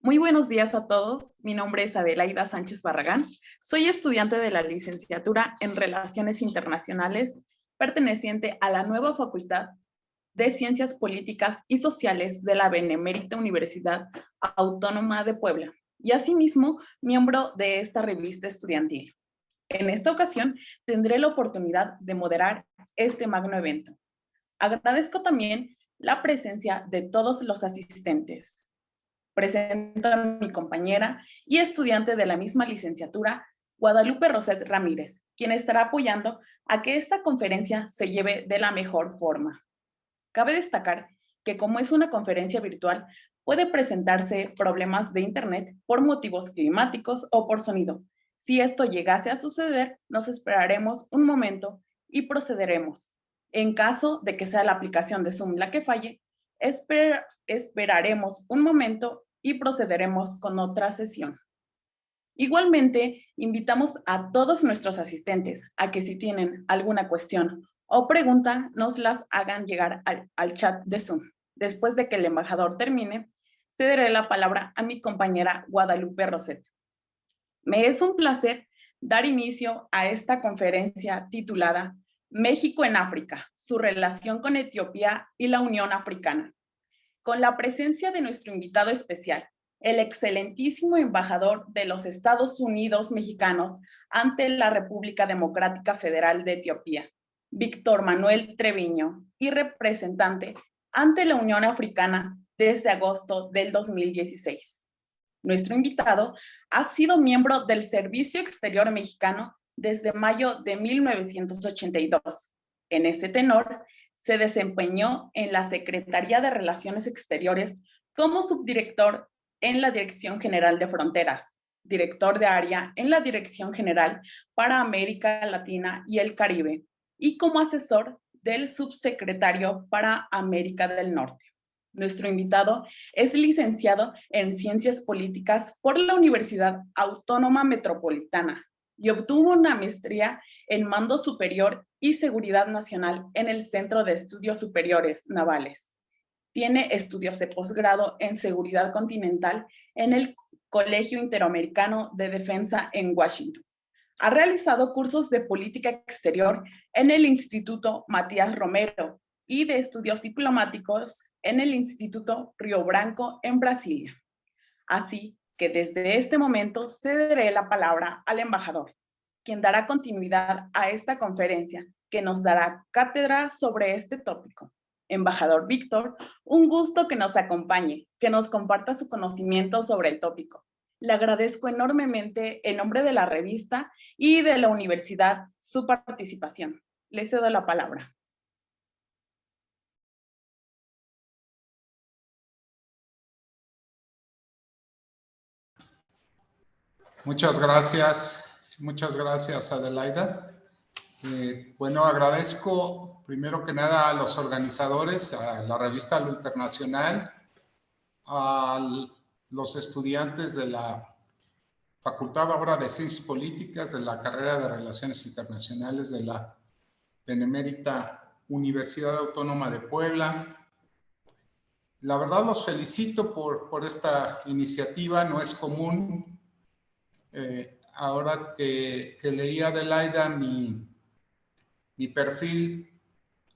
Muy buenos días a todos. Mi nombre es Adelaida Sánchez Barragán. Soy estudiante de la licenciatura en Relaciones Internacionales, perteneciente a la nueva Facultad de Ciencias Políticas y Sociales de la Benemérita Universidad Autónoma de Puebla y asimismo miembro de esta revista estudiantil. En esta ocasión tendré la oportunidad de moderar este magno evento. Agradezco también la presencia de todos los asistentes. Presento a mi compañera y estudiante de la misma licenciatura, Guadalupe Roset Ramírez, quien estará apoyando a que esta conferencia se lleve de la mejor forma. Cabe destacar que como es una conferencia virtual, puede presentarse problemas de internet por motivos climáticos o por sonido. Si esto llegase a suceder, nos esperaremos un momento y procederemos. En caso de que sea la aplicación de Zoom la que falle, esperaremos un momento y procederemos con otra sesión. Igualmente, invitamos a todos nuestros asistentes a que si tienen alguna cuestión o pregunta, nos las hagan llegar al chat de Zoom. Después de que el embajador termine, cederé la palabra a mi compañera Guadalupe Roset. Me es un placer dar inicio a esta conferencia titulada México en África, su relación con Etiopía y la Unión Africana, con la presencia de nuestro invitado especial, el excelentísimo embajador de los Estados Unidos mexicanos ante la República Democrática Federal de Etiopía, Víctor Manuel Treviño, y representante ante la Unión Africana desde agosto del 2016. Nuestro invitado ha sido miembro del Servicio Exterior Mexicano desde mayo de 1982. En ese tenor, se desempeñó en la Secretaría de Relaciones Exteriores como subdirector en la Dirección General de Fronteras, director de área en la Dirección General para América Latina y el Caribe, y como asesor del subsecretario para América del Norte. Nuestro invitado es licenciado en Ciencias Políticas por la Universidad Autónoma Metropolitana y obtuvo una maestría en Mando Superior y Seguridad Nacional en el Centro de Estudios Superiores Navales. Tiene estudios de posgrado en Seguridad Continental en el Colegio Interamericano de Defensa en Washington. Ha realizado cursos de política exterior en el Instituto Matías Romero y de estudios diplomáticos en el Instituto Río Branco en Brasilia. Así que desde este momento cederé la palabra al embajador, quien dará continuidad a esta conferencia que nos dará cátedra sobre este tópico. Embajador Víctor, un gusto que nos acompañe, que nos comparta su conocimiento sobre el tópico. Le agradezco enormemente en nombre de la revista y de la universidad su participación. Le cedo la palabra. Muchas gracias Adelaida. Bueno, agradezco primero que nada a los organizadores, a la revista Lo Internacional, a los estudiantes de la Facultad ahora de Ciencias Políticas, de la carrera de Relaciones Internacionales de la Benemérita Universidad Autónoma de Puebla. La verdad los felicito por esta iniciativa, no es común. Ahora que leí a Adelaida mi perfil,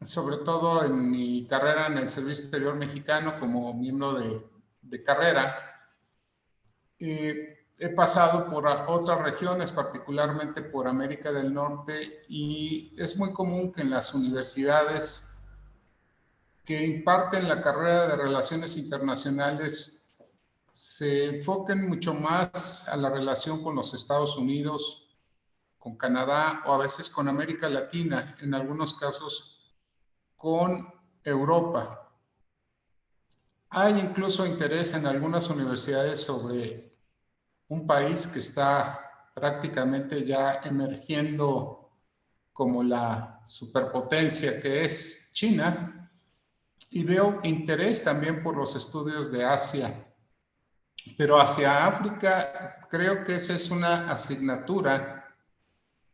sobre todo en mi carrera en el Servicio Exterior Mexicano como miembro de carrera, he pasado por otras regiones, particularmente por América del Norte, y es muy común que en las universidades que imparten la carrera de Relaciones Internacionales se enfoquen mucho más a la relación con los Estados Unidos, con Canadá o a veces con América Latina, en algunos casos con Europa. Hay incluso interés en algunas universidades sobre un país que está prácticamente ya emergiendo como la superpotencia que es China, y veo interés también por los estudios de Asia. Pero hacia África creo que esa es una asignatura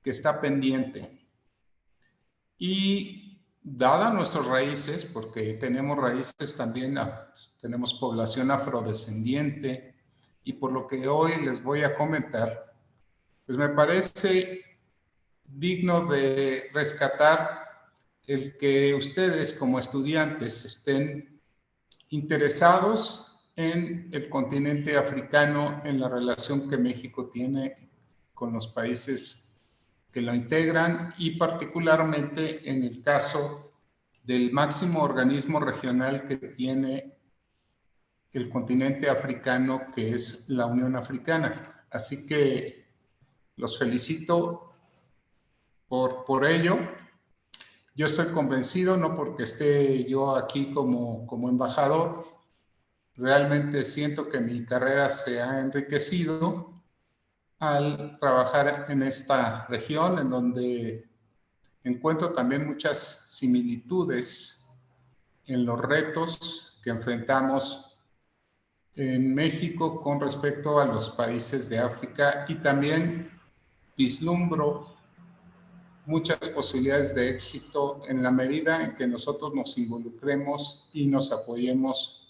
que está pendiente. Y dada nuestras raíces, porque tenemos raíces también, tenemos población afrodescendiente, y por lo que hoy les voy a comentar, pues me parece digno de rescatar el que ustedes como estudiantes estén interesados en el continente africano, en la relación que México tiene con los países que lo integran y particularmente en el caso del máximo organismo regional que tiene el continente africano, que es la Unión Africana. Así que los felicito por ello. Yo estoy convencido, no porque esté yo aquí como embajador, realmente siento que mi carrera se ha enriquecido al trabajar en esta región, en donde encuentro también muchas similitudes en los retos que enfrentamos en México con respecto a los países de África, y también vislumbro muchas posibilidades de éxito en la medida en que nosotros nos involucremos y nos apoyemos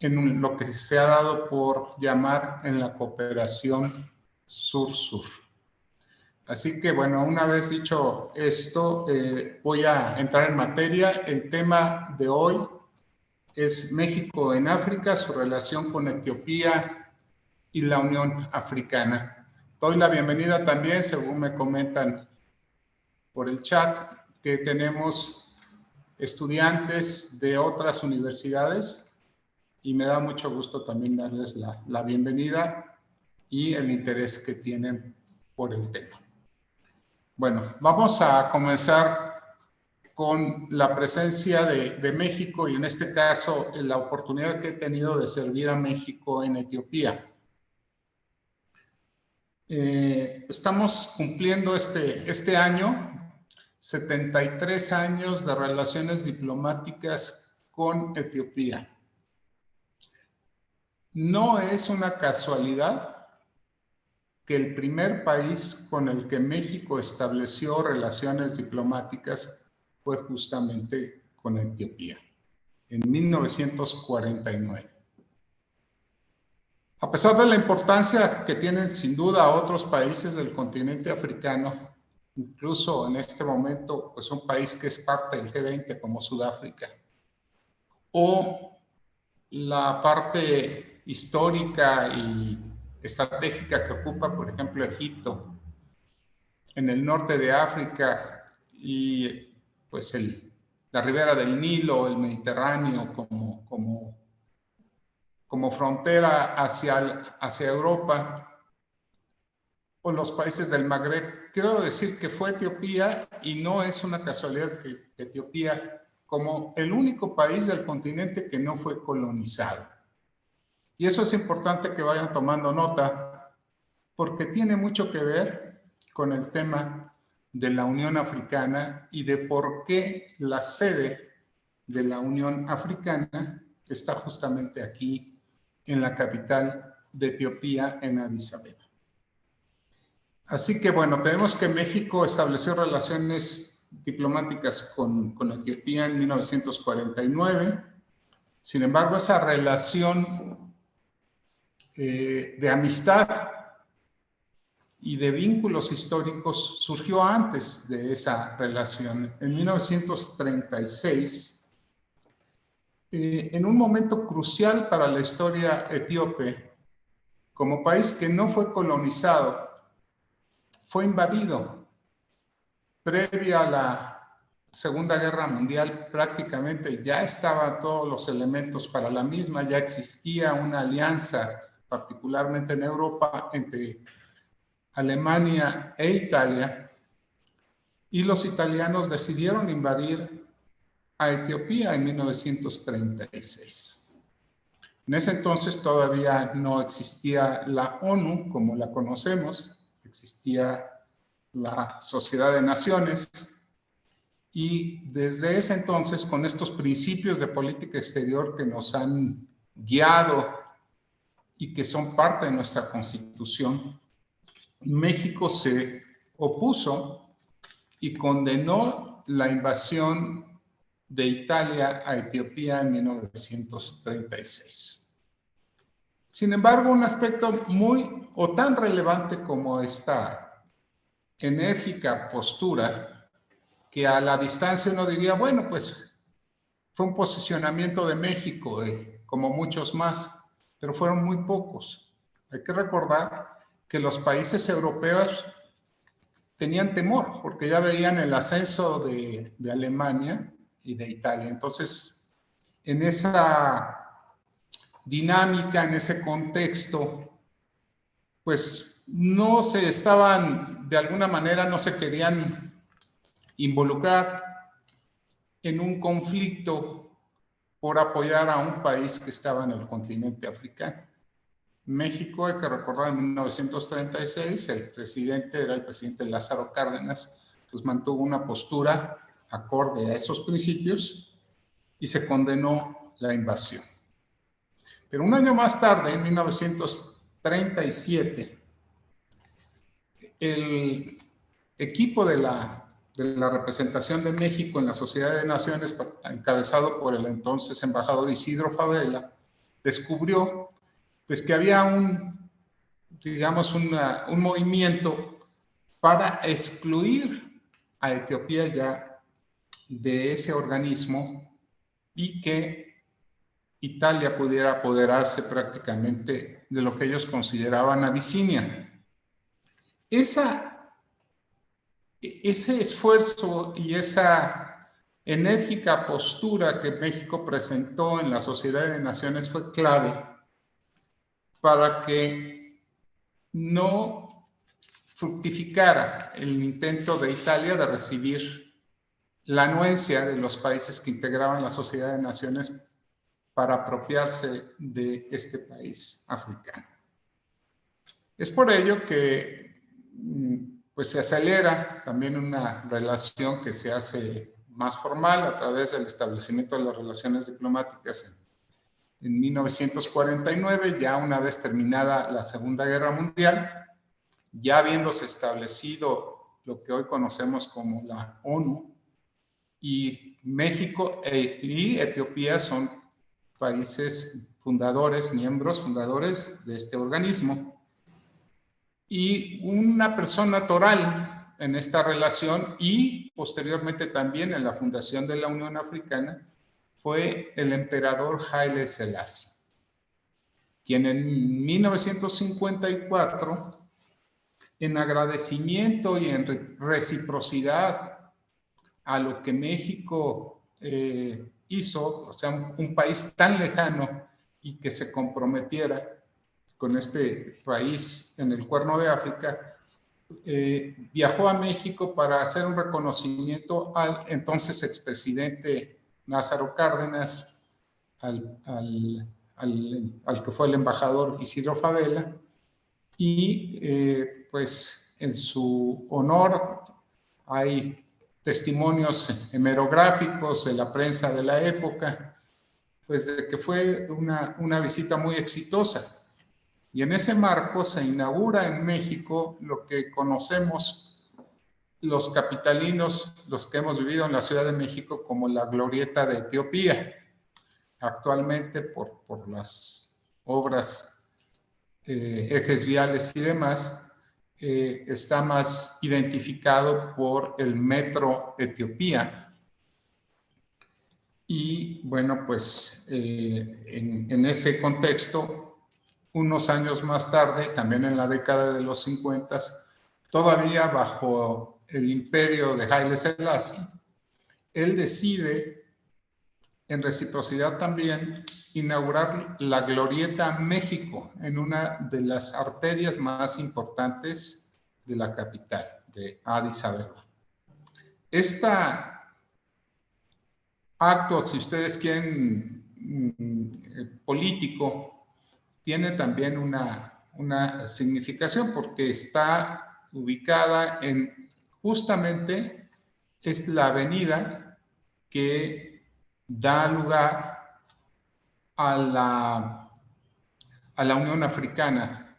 en lo que se ha dado por llamar en la cooperación sur-sur. Así que bueno, una vez dicho esto, voy a entrar en materia. El tema de hoy es México en África, su relación con Etiopía y la Unión Africana. Doy la bienvenida también, según me comentan por el chat, que tenemos estudiantes de otras universidades y me da mucho gusto también darles la bienvenida y el interés que tienen por el tema. Bueno, vamos a comenzar con la presencia de México y en este caso la oportunidad que he tenido de servir a México en Etiopía. Estamos cumpliendo este año 73 años de relaciones diplomáticas con Etiopía. No es una casualidad que el primer país con el que México estableció relaciones diplomáticas fue justamente con Etiopía, en 1949. A pesar de la importancia que tienen sin duda otros países del continente africano, incluso en este momento, pues un país que es parte del G20 como Sudáfrica, o la parte histórica y estratégica que ocupa, por ejemplo, Egipto, en el norte de África y pues la ribera del Nilo, el Mediterráneo como frontera hacia Europa, o los países del Magreb. Quiero decir que fue Etiopía, y no es una casualidad que Etiopía, como el único país del continente que no fue colonizado. Y eso es importante que vayan tomando nota, porque tiene mucho que ver con el tema de la Unión Africana y de por qué la sede de la Unión Africana está justamente aquí en la capital de Etiopía, en Addis Abeba. Así que bueno, tenemos que México estableció relaciones diplomáticas con Etiopía en 1949. Sin embargo, esa relación de amistad y de vínculos históricos surgió antes de esa relación. En 1936, en un momento crucial para la historia etíope, como país que no fue colonizado, fue invadido. Previa a la Segunda Guerra Mundial, prácticamente ya estaban todos los elementos para la misma, ya existía una alianza, particularmente en Europa, entre Alemania e Italia, y los italianos decidieron invadir a Etiopía en 1936. En ese entonces todavía no existía la ONU como la conocemos, existía la Sociedad de Naciones, y desde ese entonces, con estos principios de política exterior que nos han guiado y que son parte de nuestra Constitución, México se opuso y condenó la invasión de Italia a Etiopía en 1936. Sin embargo, un aspecto muy o tan relevante como esta enérgica postura, que a la distancia uno diría, bueno, pues fue un posicionamiento de México, como muchos más, pero fueron muy pocos. Hay que recordar que los países europeos tenían temor, porque ya veían el ascenso de Alemania y de Italia. Entonces, en esa dinámica, en ese contexto, pues no se estaban, de alguna manera, no se querían involucrar en un conflicto por apoyar a un país que estaba en el continente africano. México, hay que recordar, en 1936, el presidente era el presidente Lázaro Cárdenas, pues mantuvo una postura acorde a esos principios y se condenó la invasión. Pero un año más tarde, en 1937, el equipo de la representación de México en la Sociedad de Naciones, encabezado por el entonces embajador Isidro Fabela, descubrió pues, que había un movimiento para excluir a Etiopía ya de ese organismo y que Italia pudiera apoderarse prácticamente de lo que ellos consideraban Abisinia. Ese esfuerzo y esa enérgica postura que México presentó en la Sociedad de Naciones fue clave para que no fructificara el intento de Italia de recibir la anuencia de los países que integraban la Sociedad de Naciones para apropiarse de este país africano. Es por ello que pues se acelera también una relación que se hace más formal a través del establecimiento de las relaciones diplomáticas en 1949, ya una vez terminada la Segunda Guerra Mundial, ya habiéndose establecido lo que hoy conocemos como la ONU, y México y Etiopía son países fundadores, miembros fundadores de este organismo. Y una persona toral en esta relación y posteriormente también en la fundación de la Unión Africana fue el emperador Haile Selassie, quien en 1954, en agradecimiento y en reciprocidad a lo que México hizo, o sea, un país tan lejano y que se comprometiera con este país en el Cuerno de África, viajó a México para hacer un reconocimiento al entonces expresidente Lázaro Cárdenas, al que fue el embajador Isidro Fabela, y pues en su honor hay testimonios hemerográficos de la prensa de la época, pues de que fue una visita muy exitosa. Y en ese marco se inaugura en México lo que conocemos los capitalinos, los que hemos vivido en la Ciudad de México, como la Glorieta de Etiopía. Actualmente, por las obras, ejes viales y demás, está más identificado por el Metro Etiopía. Y bueno, pues en ese contexto, unos años más tarde, también en la década de los 50, todavía bajo el imperio de Haile Selassie, él decide, en reciprocidad también, inaugurar la Glorieta México en una de las arterias más importantes de la capital, de Addis Abeba. Este acto, si ustedes quieren, político, tiene también una significación porque está ubicada en, justamente, es la avenida que da lugar a la Unión Africana.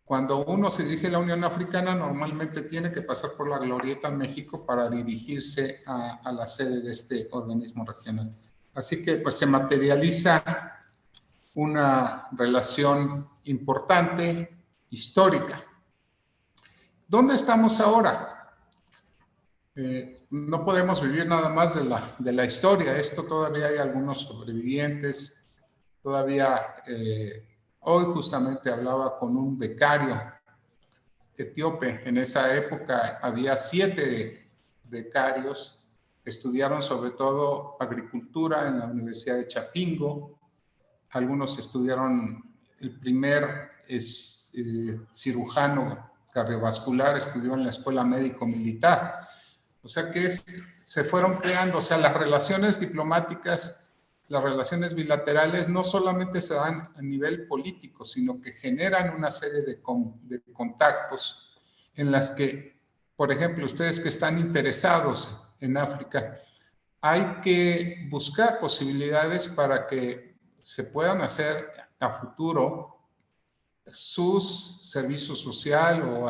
Cuando uno se dirige a la Unión Africana, normalmente tiene que pasar por la Glorieta México para dirigirse a la sede de este organismo regional. Así que pues se materializa una relación importante, histórica. ¿Dónde estamos ahora? No podemos vivir nada más de la historia. Esto todavía hay algunos sobrevivientes. Todavía hoy justamente hablaba con un becario etíope. En esa época había 7 becarios que estudiaron sobre todo agricultura en la Universidad de Chapingo. Algunos estudiaron, el primer cirujano cardiovascular estudió en la Escuela Médico Militar. O sea que se fueron creando, o sea, las relaciones diplomáticas, las relaciones bilaterales no solamente se dan a nivel político, sino que generan una serie de contactos en las que, por ejemplo, ustedes que están interesados en África, hay que buscar posibilidades para que se puedan hacer a futuro sus servicios social o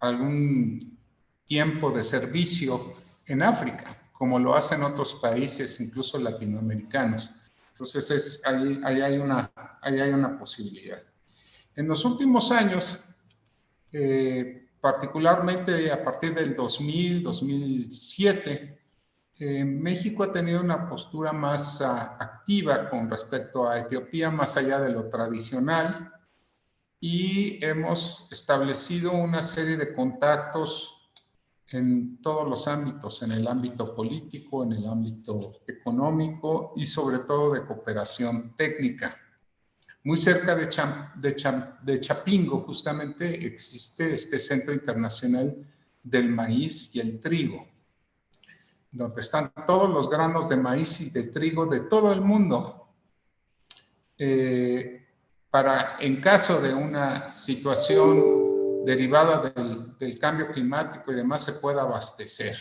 algún tiempo de servicio en África, como lo hacen otros países, incluso latinoamericanos. Entonces, ahí hay una posibilidad. En los últimos años, particularmente a partir del 2000, 2007, México ha tenido una postura más activa con respecto a Etiopía, más allá de lo tradicional, y hemos establecido una serie de contactos en todos los ámbitos, en el ámbito político, en el ámbito económico y sobre todo de cooperación técnica. Muy cerca de Chapingo, justamente, existe este Centro Internacional del Maíz y el Trigo, donde están todos los granos de maíz y de trigo de todo el mundo, para, en caso de una situación derivada del cambio climático y demás, se pueda abastecer.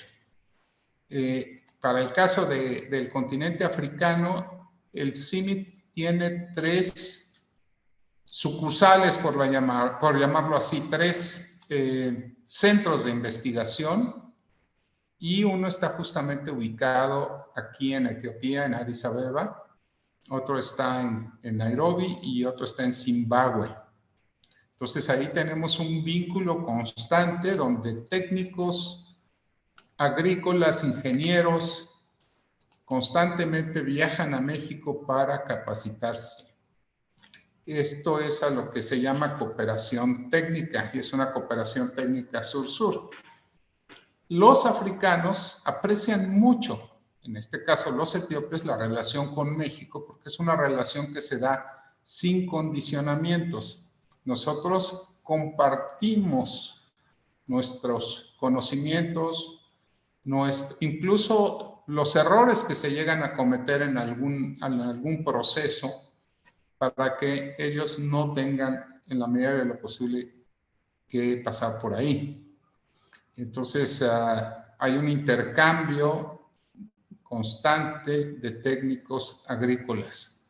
Para el caso del continente africano, el CIMIT tiene 3 sucursales, por llamarlo así, 3 centros de investigación, y uno está justamente ubicado aquí en Etiopía, en Addis Abeba, otro está en Nairobi y otro está en Zimbabue. Entonces ahí tenemos un vínculo constante donde técnicos agrícolas, ingenieros, constantemente viajan a México para capacitarse. Esto es a lo que se llama cooperación técnica, y es una cooperación técnica sur-sur. Los africanos aprecian mucho, en este caso los etíopes, la relación con México, porque es una relación que se da sin condicionamientos. Nosotros compartimos nuestros conocimientos, incluso los errores que se llegan a cometer en algún proceso, para que ellos no tengan, en la medida de lo posible, que pasar por ahí. Entonces, hay un intercambio constante de técnicos agrícolas.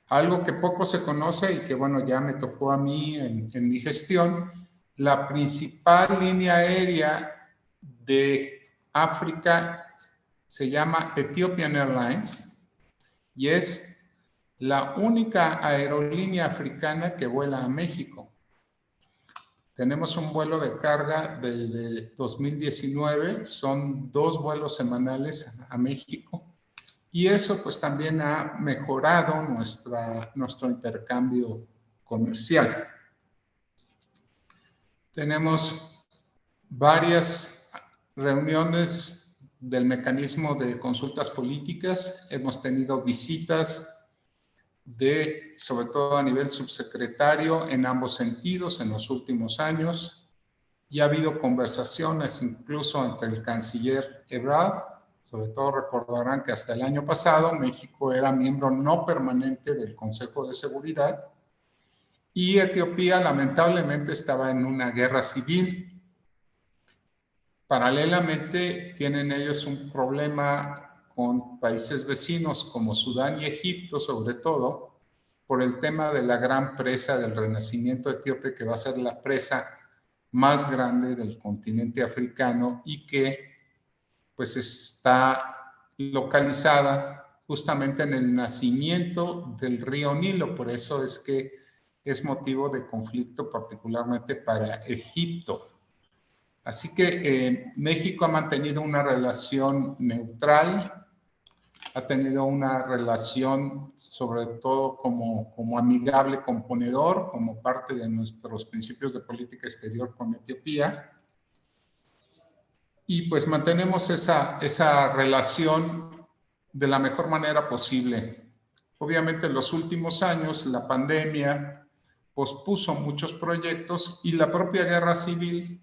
Algo que poco se conoce y que, bueno, ya me tocó a mí en mi gestión, la principal línea aérea de África se llama Ethiopian Airlines y es la única aerolínea africana que vuela a México. Tenemos un vuelo de carga desde 2019, son 2 vuelos semanales a México, y eso pues también ha mejorado nuestro intercambio comercial. Tenemos varias reuniones del mecanismo de consultas políticas, hemos tenido visitas sobre todo a nivel subsecretario en ambos sentidos en los últimos años, y ha habido conversaciones incluso entre el canciller Ebrard. Sobre todo recordarán que hasta el año pasado México era miembro no permanente del Consejo de Seguridad y Etiopía lamentablemente estaba en una guerra civil. Paralelamente tienen ellos un problema con países vecinos como Sudán y Egipto, sobre todo por el tema de la gran presa del Renacimiento etíope, que va a ser la presa más grande del continente africano y que pues está localizada justamente en el nacimiento del río Nilo, por eso es que es motivo de conflicto particularmente para Egipto. Así que México ha mantenido una relación neutral, ha tenido una relación sobre todo como amigable componedor, como parte de nuestros principios de política exterior con Etiopía. Y pues mantenemos esa relación de la mejor manera posible. Obviamente en los últimos años la pandemia pospuso muchos proyectos y la propia guerra civil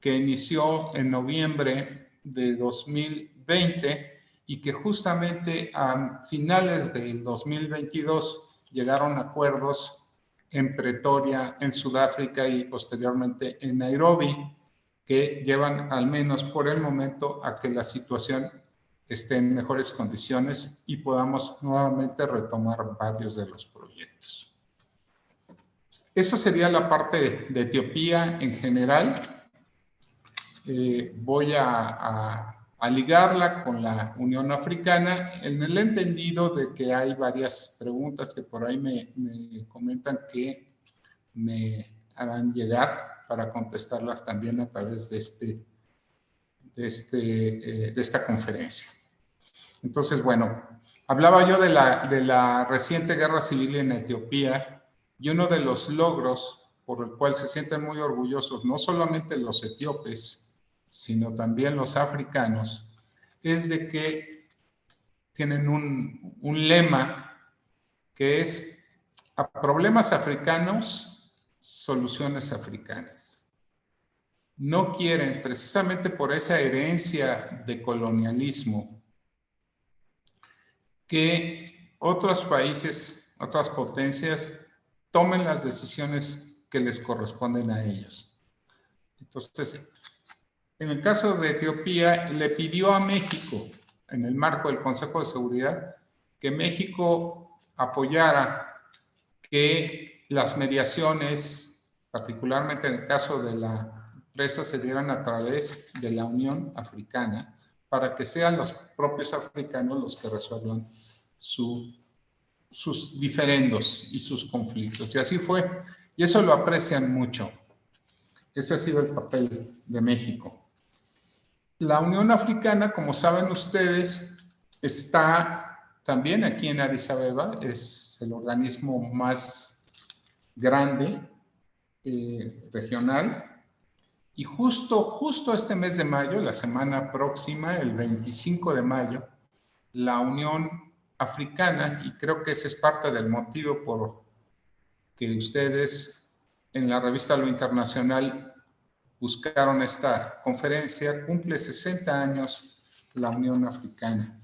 que inició en noviembre de 2020 y que justamente a finales del 2022 llegaron acuerdos en Pretoria, en Sudáfrica y posteriormente en Nairobi, que llevan al menos por el momento a que la situación esté en mejores condiciones y podamos nuevamente retomar varios de los proyectos. Eso sería la parte de Etiopía en general. Voy a ligarla con la Unión Africana en el entendido de que hay varias preguntas que por ahí me comentan que me harán llegar para contestarlas también a través de esta conferencia. Entonces, bueno, hablaba yo de la reciente guerra civil en Etiopía y uno de los logros por el cual se sienten muy orgullosos, no solamente los etíopes, sino también los africanos, es de que tienen un lema que es a problemas africanos, soluciones africanas. No quieren, precisamente por esa herencia de colonialismo, que otros países, otras potencias, tomen las decisiones que les corresponden a ellos. Entonces, en el caso de Etiopía, le pidió a México, en el marco del Consejo de Seguridad, que México apoyara que las mediaciones, particularmente en el caso de la presa, se dieran a través de la Unión Africana, para que sean los propios africanos los que resuelvan sus diferendos y sus conflictos. Y así fue, y eso lo aprecian mucho. Ese ha sido el papel de México. La Unión Africana, como saben ustedes, está también aquí en Addis Abeba, es el organismo más grande regional, y justo este mes de mayo, la semana próxima, el 25 de mayo, la Unión Africana, y creo que ese es parte del motivo por que ustedes en la revista Lo Internacional buscaron esta conferencia, cumple 60 años la Unión Africana.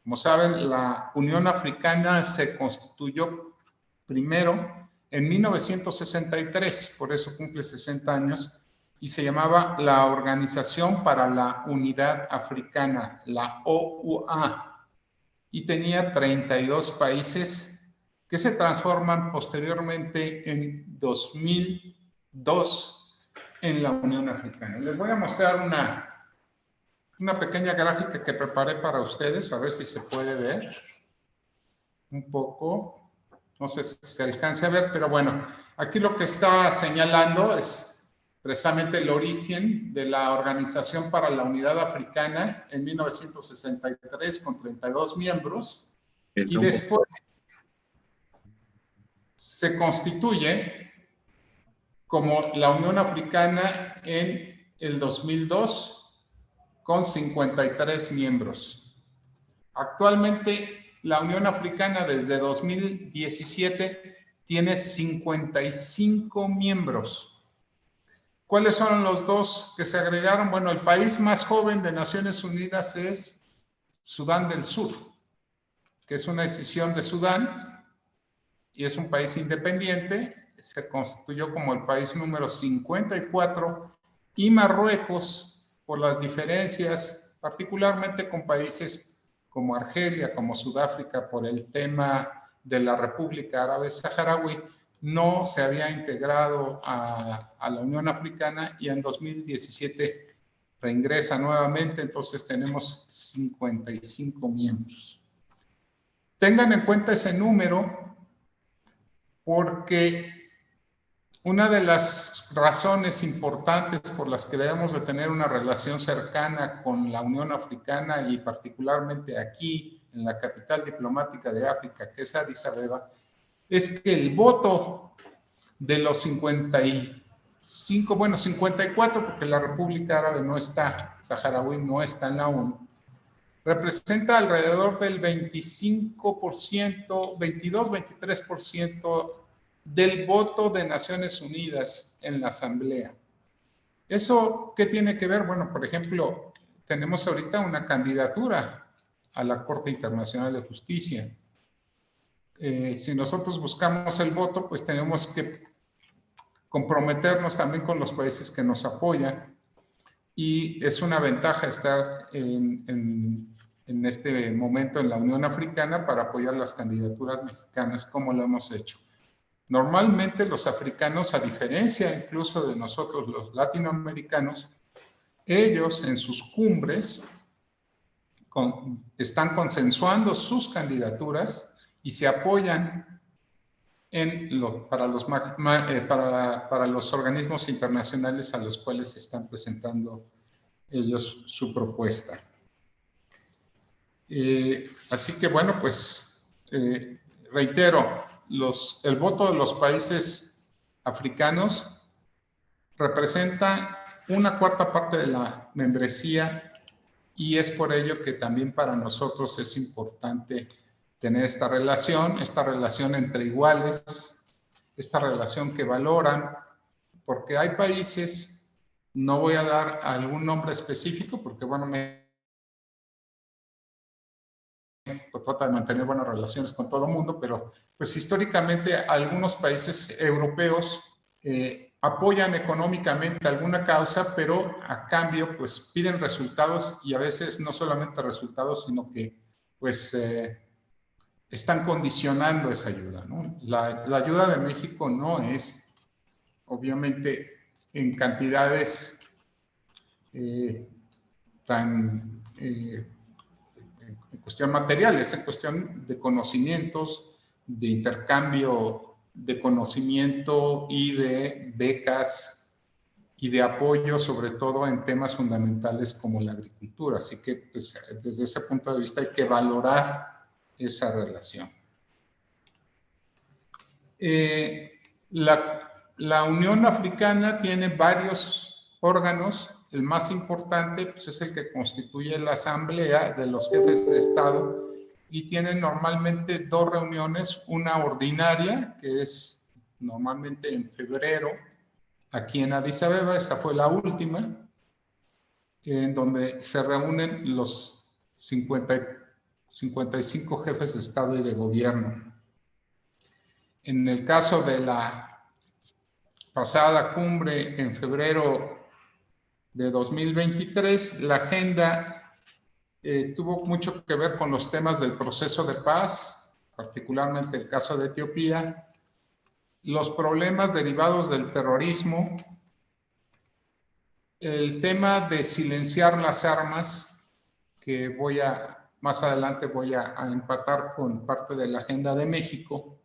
Como saben, la Unión Africana se constituyó primero en 1963, por eso cumple 60 años, y se llamaba la Organización para la Unidad Africana, la OUA, y tenía 32 países que se transforman posteriormente en 2002 en la Unión Africana. Les voy a mostrar una pequeña gráfica que preparé para ustedes, a ver si se puede ver un poco. No sé si se alcance a ver, pero bueno, aquí lo que está señalando es precisamente el origen de la Organización para la Unidad Africana en 1963 con 32 miembros y después se constituye como la Unión Africana en el 2002 con 53 miembros. Actualmente la Unión Africana desde 2017 tiene 55 miembros. ¿Cuáles son los dos que se agregaron? Bueno, el país más joven de Naciones Unidas es Sudán del Sur, que es una decisión de Sudán y es un país independiente. Se constituyó como el país número 54 y Marruecos, por las diferencias, particularmente con países como Argelia, como Sudáfrica, por el tema de la República Árabe Saharaui, no se había integrado a la Unión Africana y en 2017 reingresa nuevamente, entonces tenemos 55 miembros. Tengan en cuenta ese número porque una de las razones importantes por las que debemos de tener una relación cercana con la Unión Africana y particularmente aquí en la capital diplomática de África, que es Addis Abeba, es que el voto de los 55, bueno, 54, porque la República Árabe no está, saharaui no está en la ONU, representa alrededor del 25%, 22-23% del voto de Naciones Unidas en la Asamblea. ¿Eso qué tiene que ver? Bueno, por ejemplo, tenemos ahorita una candidatura a la Corte Internacional de Justicia. Si nosotros buscamos el voto, pues tenemos que comprometernos también con los países que nos apoyan y es una ventaja estar en este momento en la Unión Africana para apoyar las candidaturas mexicanas como lo hemos hecho. Normalmente los africanos, a diferencia incluso de nosotros los latinoamericanos, ellos en sus cumbres están consensuando sus candidaturas y se apoyan para los organismos internacionales a los cuales están presentando ellos su propuesta. Así que bueno, pues reitero, el voto de los países africanos representa una cuarta parte de la membresía y es por ello que también para nosotros es importante tener esta relación entre iguales, esta relación que valoran, porque hay países, no voy a dar algún nombre específico, porque bueno, México trata de mantener buenas relaciones con todo el mundo, pero pues históricamente algunos países europeos apoyan económicamente alguna causa, pero a cambio pues piden resultados y a veces no solamente resultados, sino que pues están condicionando esa ayuda, ¿no? La ayuda de México no es, obviamente, en cantidades tan en cuestión material, es en cuestión de conocimientos, de intercambio de conocimiento y de becas y de apoyo, sobre todo en temas fundamentales como la agricultura. Así que pues, desde ese punto de vista hay que valorar esa relación. La Unión Africana tiene varios órganos. El más importante pues, es el que constituye la Asamblea de los Jefes de Estado y tiene normalmente dos reuniones, una ordinaria, que es normalmente en febrero, aquí en Addis Abeba, esta fue la última, en donde se reúnen los 55 jefes de Estado y de Gobierno. En el caso de la pasada cumbre en febrero de 2023, la agenda tuvo mucho que ver con los temas del proceso de paz, particularmente el caso de Etiopía, los problemas derivados del terrorismo, el tema de silenciar las armas, que más adelante voy a empatar con parte de la agenda de México,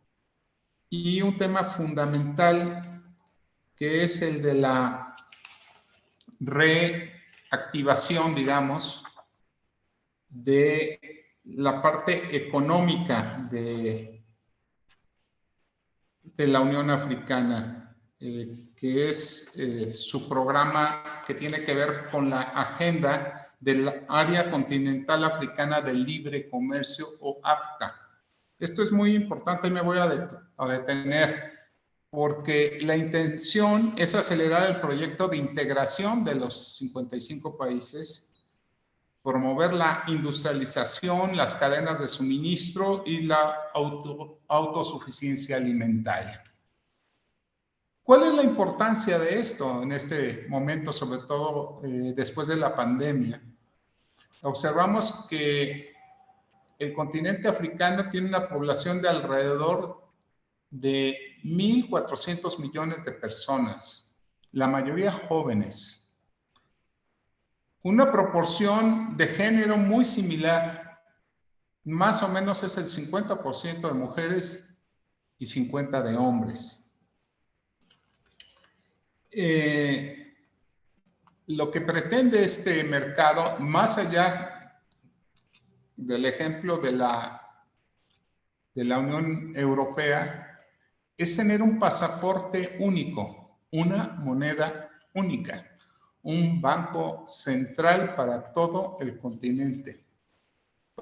y un tema fundamental que es el de la reactivación, digamos, de la parte económica de la Unión Africana, que es su programa que tiene que ver con la agenda del Área Continental Africana del Libre Comercio o AFCA. Esto es muy importante y me voy a detener porque la intención es acelerar el proyecto de integración de los 55 países, promover la industrialización, las cadenas de suministro y la autosuficiencia alimentaria. ¿Cuál es la importancia de esto en este momento, sobre todo después de la pandemia? Observamos que el continente africano tiene una población de alrededor de 1.400 millones de personas, la mayoría jóvenes. una proporción de género muy similar. Más o menos es el 50% de mujeres y 50% de hombres. Lo que pretende este mercado, más allá del ejemplo de la Unión Europea, es tener un pasaporte único, una moneda única, un banco central para todo el continente.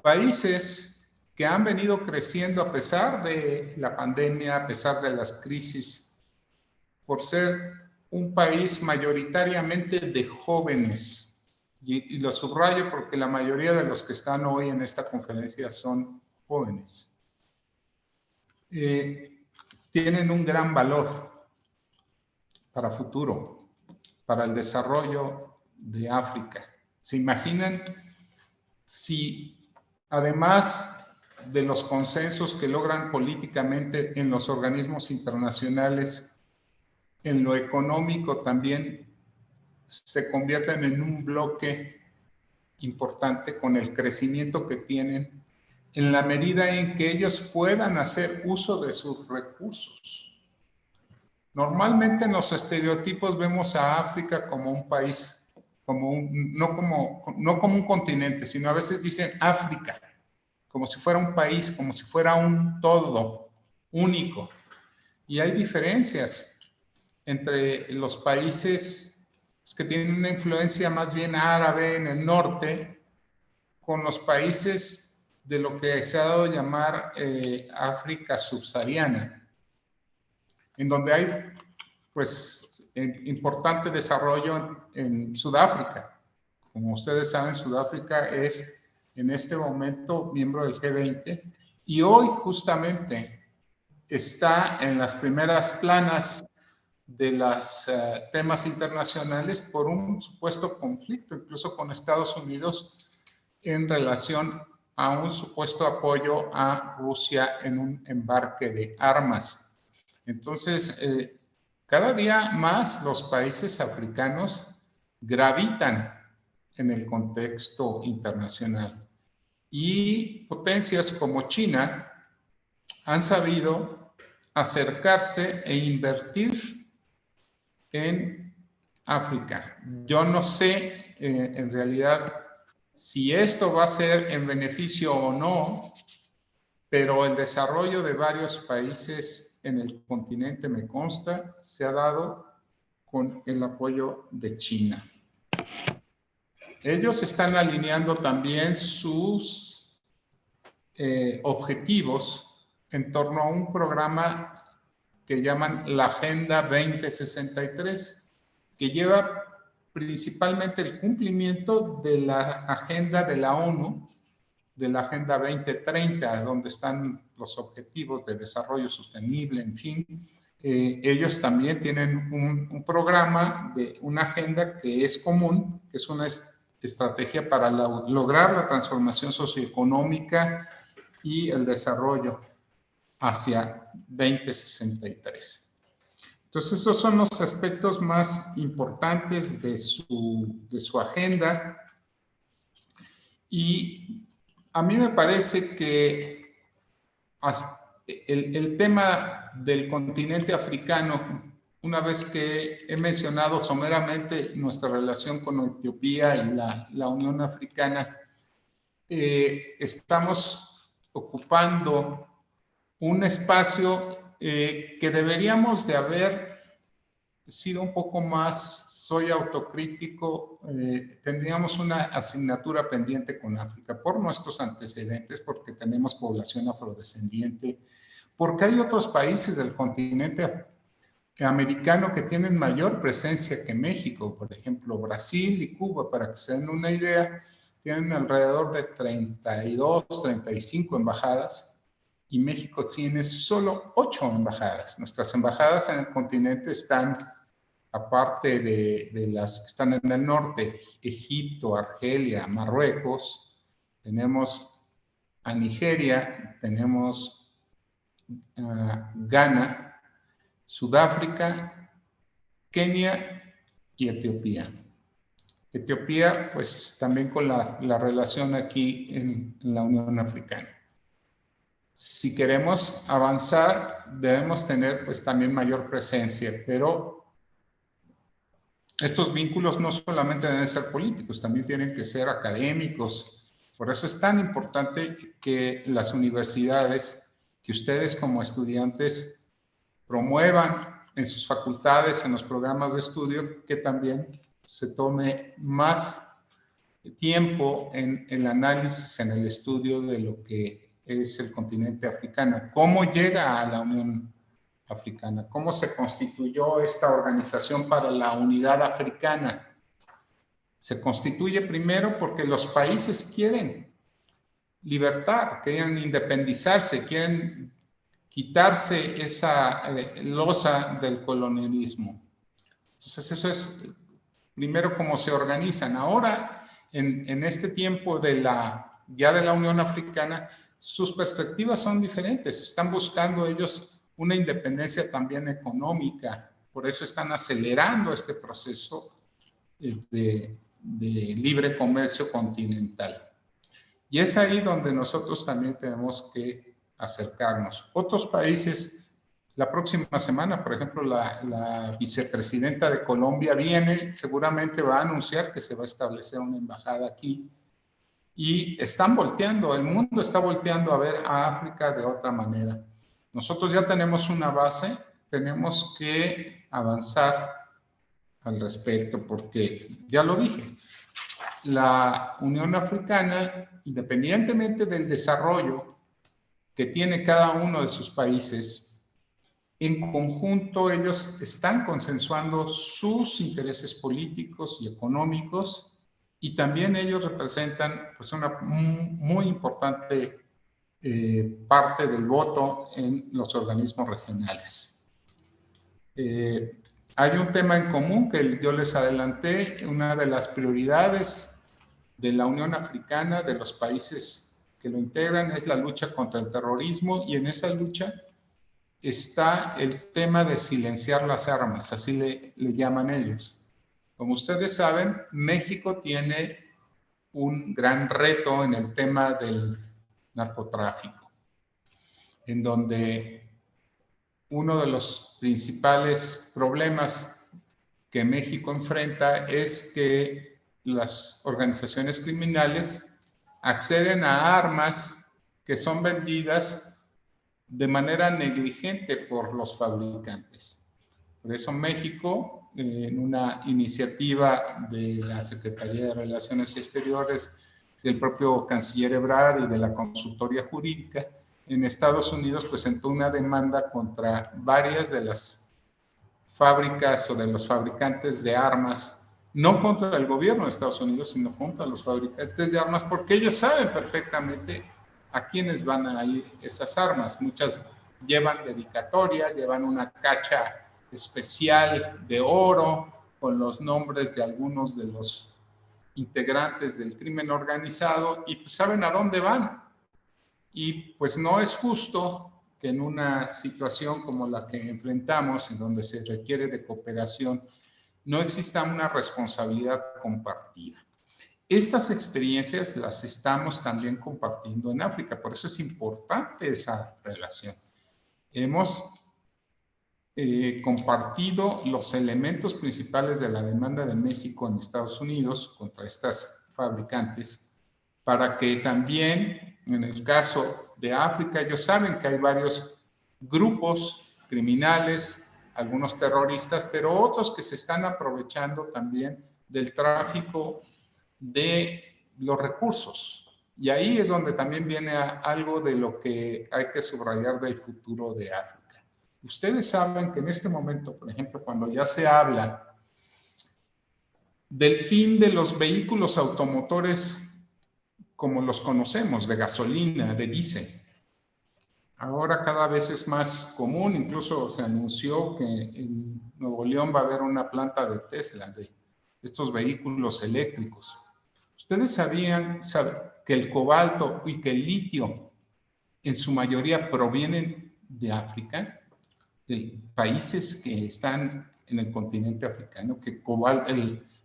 Países que han venido creciendo a pesar de la pandemia, a pesar de las crisis, por ser un país mayoritariamente de jóvenes. Y lo subrayo porque la mayoría de los que están hoy en esta conferencia son jóvenes. Tienen un gran valor para futuro, para el desarrollo de África. ¿Se imaginan si además de los consensos que logran políticamente en los organismos internacionales, en lo económico también se convierten en un bloque importante con el crecimiento que tienen, en la medida en que ellos puedan hacer uso de sus recursos? Normalmente en los estereotipos vemos a África como un país, no como un continente, sino a veces dicen África, como si fuera un país, como si fuera un todo único. Y hay diferencias entre los países que tienen una influencia más bien árabe en el norte, con los países de lo que se ha dado a llamar África subsahariana, en donde hay pues importante desarrollo en Sudáfrica. Como ustedes saben, Sudáfrica es en este momento miembro del G20 y hoy justamente está en las primeras planas de los temas internacionales por un supuesto conflicto, incluso con Estados Unidos, en relación a un supuesto apoyo a Rusia en un embarque de armas. Entonces, cada día más los países africanos gravitan en el contexto internacional y potencias como China han sabido acercarse e invertir en África. Yo no sé en realidad si esto va a ser en beneficio o no, pero el desarrollo de varios países en el continente, me consta, se ha dado con el apoyo de China. Ellos están alineando también sus objetivos en torno a un programa que llaman la Agenda 2063, que lleva principalmente el cumplimiento de la agenda de la ONU, de la Agenda 2030, donde están los objetivos de desarrollo sostenible, en fin. Ellos también tienen un programa, una agenda que es común, que es una estrategia para lograr la transformación socioeconómica y el desarrollo hacia 2063. Entonces, esos son los aspectos más importantes de su agenda. Y a mí me parece que el tema del continente africano, una vez que he mencionado someramente nuestra relación con Etiopía y la Unión Africana, estamos ocupando un espacio que deberíamos de haber sido un poco más, soy autocrítico, tendríamos una asignatura pendiente con África por nuestros antecedentes, porque tenemos población afrodescendiente, porque hay otros países del continente americano que tienen mayor presencia que México, por ejemplo, Brasil y Cuba, para que se den una idea, tienen alrededor de 32, 35 embajadas, y México tiene solo 8 embajadas. Nuestras embajadas en el continente están, aparte de las que están en el norte, Egipto, Argelia, Marruecos, tenemos a Nigeria, tenemos Ghana, Sudáfrica, Kenia y Etiopía. Etiopía, pues también con la relación aquí en la Unión Africana. Si queremos avanzar, debemos tener pues también mayor presencia, pero estos vínculos no solamente deben ser políticos, también tienen que ser académicos. Por eso es tan importante que las universidades, que ustedes como estudiantes promuevan en sus facultades, en los programas de estudio, que también se tome más tiempo en el análisis, en el estudio de lo que es el continente africano. ¿Cómo llega a la Unión Africana? ¿Cómo se constituyó esta organización para la unidad africana? Se constituye primero porque los países quieren libertad, quieren independizarse, quieren quitarse esa losa del colonialismo. Entonces eso es primero cómo se organizan. Ahora, en este tiempo ya de la Unión Africana, sus perspectivas son diferentes. Están buscando ellos una independencia también económica. Por eso están acelerando este proceso de libre comercio continental. Y es ahí donde nosotros también tenemos que acercarnos. Otros países, la próxima semana, por ejemplo, la vicepresidenta de Colombia viene, seguramente va a anunciar que se va a establecer una embajada aquí. Y están volteando, el mundo está volteando a ver a África de otra manera. Nosotros ya tenemos una base, tenemos que avanzar al respecto, porque ya lo dije, la Unión Africana, independientemente del desarrollo que tiene cada uno de sus países, en conjunto ellos están consensuando sus intereses políticos y económicos, y también ellos representan pues, una muy importante parte del voto en los organismos regionales. Hay un tema en común que yo les adelanté, una de las prioridades de la Unión Africana, de los países que lo integran, es la lucha contra el terrorismo, y en esa lucha está el tema de silenciar las armas, así le llaman ellos. Como ustedes saben, México tiene un gran reto en el tema del narcotráfico, en donde uno de los principales problemas que México enfrenta es que las organizaciones criminales acceden a armas que son vendidas de manera negligente por los fabricantes. Por eso México, en una iniciativa de la Secretaría de Relaciones Exteriores, del propio canciller Ebrard y de la consultoría jurídica, en Estados Unidos presentó una demanda contra varias de las fábricas o de los fabricantes de armas, no contra el gobierno de Estados Unidos, sino contra los fabricantes de armas, porque ellos saben perfectamente a quiénes van a ir esas armas. Muchas llevan dedicatoria, llevan una cacha especial de oro con los nombres de algunos de los integrantes del crimen organizado, y pues saben a dónde van. Y pues no es justo que en una situación como la que enfrentamos, en donde se requiere de cooperación, no exista una responsabilidad compartida. Estas experiencias las estamos también compartiendo en África, por eso es importante esa relación. Hemos compartido los elementos principales de la demanda de México en Estados Unidos contra estas fabricantes, para que también, en el caso de África, ellos saben que hay varios grupos criminales, algunos terroristas, pero otros que se están aprovechando también del tráfico de los recursos. Y ahí es donde también viene algo de lo que hay que subrayar del futuro de África. Ustedes saben que en este momento, por ejemplo, cuando ya se habla del fin de los vehículos automotores como los conocemos, de gasolina, de diésel, ahora cada vez es más común, incluso se anunció que en Nuevo León va a haber una planta de Tesla, de estos vehículos eléctricos. ¿Ustedes sabían que el cobalto y que el litio en su mayoría provienen de África? De países que están en el continente africano, que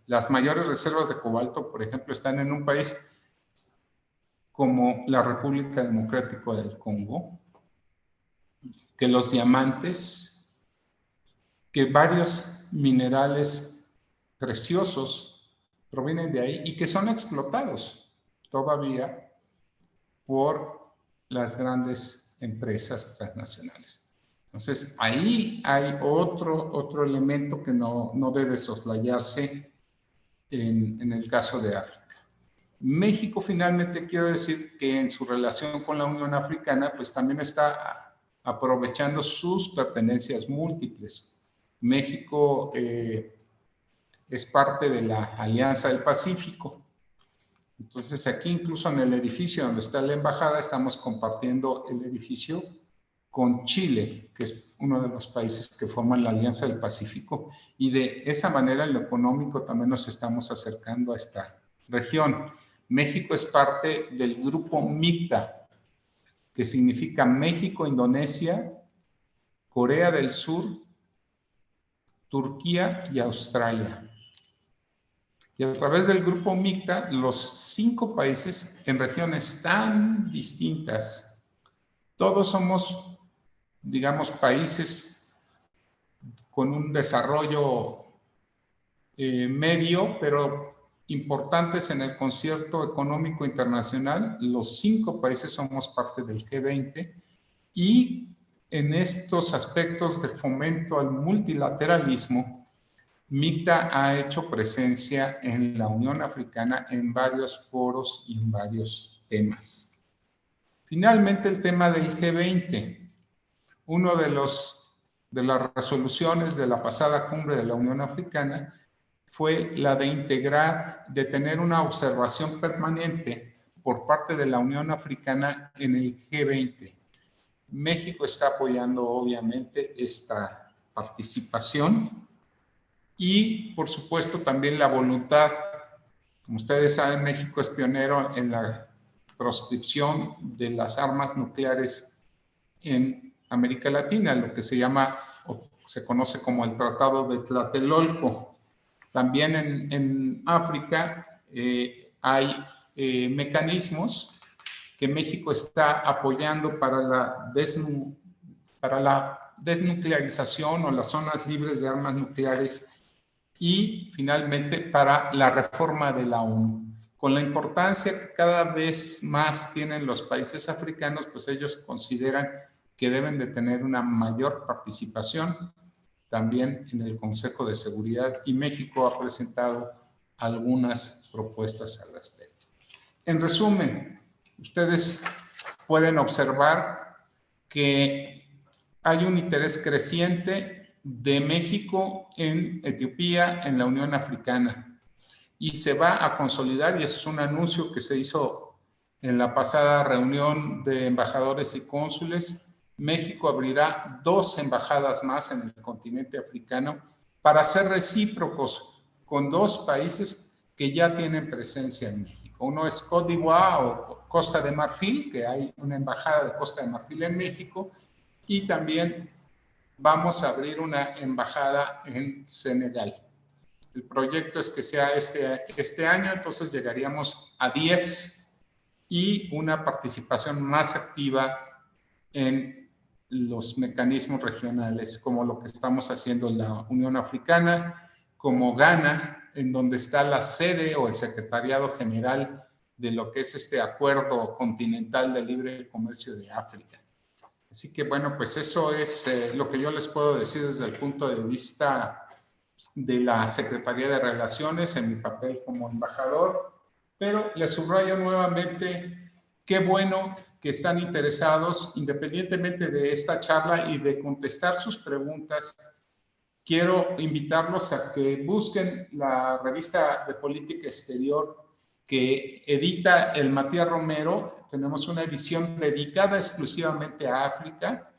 Las mayores reservas de cobalto, por ejemplo, están en un país como la República Democrática del Congo, que los diamantes, que varios minerales preciosos provienen de ahí y que son explotados todavía por las grandes empresas transnacionales. Entonces, ahí hay otro elemento que no debe soslayarse en el caso de África. México, finalmente, quiero decir que en su relación con la Unión Africana, pues también está aprovechando sus pertenencias múltiples. México es parte de la Alianza del Pacífico. Entonces, aquí incluso en el edificio donde está la embajada, estamos compartiendo el edificio con Chile, que es uno de los países que forman la Alianza del Pacífico, y de esa manera en lo económico también nos estamos acercando a esta región. México es parte del grupo MICTA, que significa México, Indonesia, Corea del Sur, Turquía y Australia. Y a través del grupo MICTA, los 5 países en regiones tan distintas, todos somos, digamos, países con un desarrollo medio, pero importantes en el concierto económico internacional. Los 5 países somos parte del G20 y en estos aspectos de fomento al multilateralismo, MICTA ha hecho presencia en la Unión Africana en varios foros y en varios temas. Finalmente, el tema del G20. Uno de las resoluciones de la pasada cumbre de la Unión Africana fue la de integrar, de tener una observación permanente por parte de la Unión Africana en el G20. México está apoyando obviamente esta participación y por supuesto también la voluntad. Como ustedes saben, México es pionero en la proscripción de las armas nucleares en América Latina, lo que se llama o se conoce como el Tratado de Tlatelolco. También en África hay mecanismos que México está apoyando para la desnuclearización o las zonas libres de armas nucleares y finalmente para la reforma de la ONU. Con la importancia que cada vez más tienen los países africanos, pues ellos consideran que deben de tener una mayor participación también en el Consejo de Seguridad y México ha presentado algunas propuestas al respecto. En resumen, ustedes pueden observar que hay un interés creciente de México en Etiopía, en la Unión Africana, y se va a consolidar, y eso es un anuncio que se hizo en la pasada reunión de embajadores y cónsules. México abrirá 2 embajadas más en el continente africano para ser recíprocos con 2 países que ya tienen presencia en México. Uno es Côte d'Ivoire o Costa de Marfil, que hay una embajada de Costa de Marfil en México, y también vamos a abrir una embajada en Senegal. El proyecto es que sea este año, entonces llegaríamos a 10 y una participación más activa en los mecanismos regionales, como lo que estamos haciendo en la Unión Africana, como Ghana, en donde está la sede o el secretariado general de lo que es este Acuerdo Continental de Libre Comercio de África. Así que bueno, pues eso es lo que yo les puedo decir desde el punto de vista de la Secretaría de Relaciones en mi papel como embajador, pero les subrayo nuevamente qué bueno que están interesados, independientemente de esta charla y de contestar sus preguntas. Quiero invitarlos a que busquen la revista de política exterior que edita el Matías Romero. Tenemos una edición dedicada exclusivamente a África.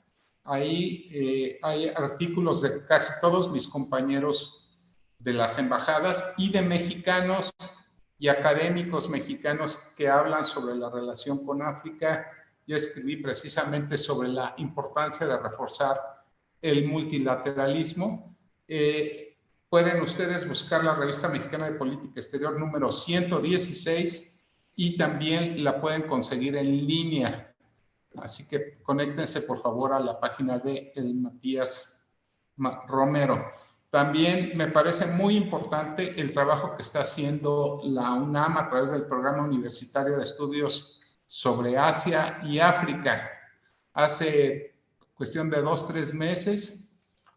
Ahí hay artículos de casi todos mis compañeros de las embajadas y de mexicanos y académicos mexicanos que hablan sobre la relación con África. Yo escribí precisamente sobre la importancia de reforzar el multilateralismo. pueden ustedes buscar la Revista Mexicana de Política Exterior número 116 y también la pueden conseguir en línea. Así que conéctense por favor a la página de el Matías Romero. También me parece muy importante el trabajo que está haciendo la UNAM a través del Programa Universitario de Estudios sobre Asia y África. Hace cuestión de 2-3 meses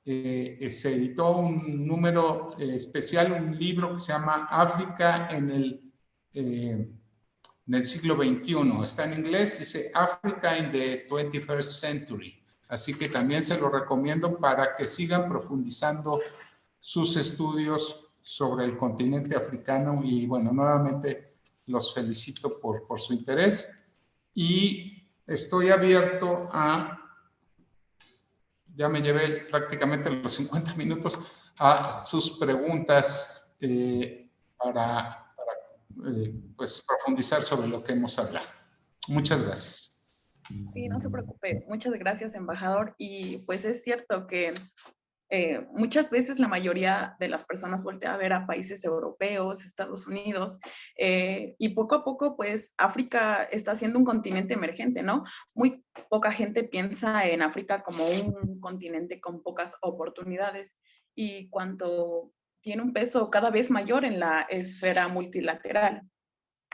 se editó un número especial, un libro que se llama África en el siglo XXI. Está en inglés, dice Africa in the 21st Century. Así que también se lo recomiendo para que sigan profundizando sus estudios sobre el continente africano. Y bueno, nuevamente los felicito por su interés y estoy abierto a, ya me llevé prácticamente los 50 minutos, a sus preguntas para pues, profundizar sobre lo que hemos hablado. Muchas gracias. Sí, no se preocupe. Muchas gracias, embajador. Y pues es cierto que muchas veces la mayoría de las personas voltea a ver a países europeos, Estados Unidos, y poco a poco, pues, África está siendo un continente emergente, ¿no? Muy poca gente piensa en África como un continente con pocas oportunidades, y cuanto tiene un peso cada vez mayor en la esfera multilateral.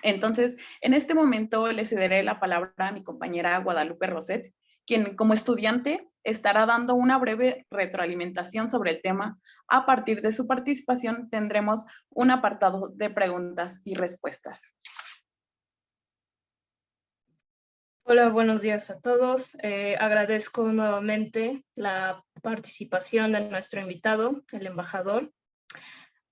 Entonces, en este momento le cederé la palabra a mi compañera Guadalupe Roset, quien como estudiante estará dando una breve retroalimentación sobre el tema. A partir de su participación tendremos un apartado de preguntas y respuestas. Hola, buenos días a todos. Agradezco nuevamente la participación de nuestro invitado, el embajador.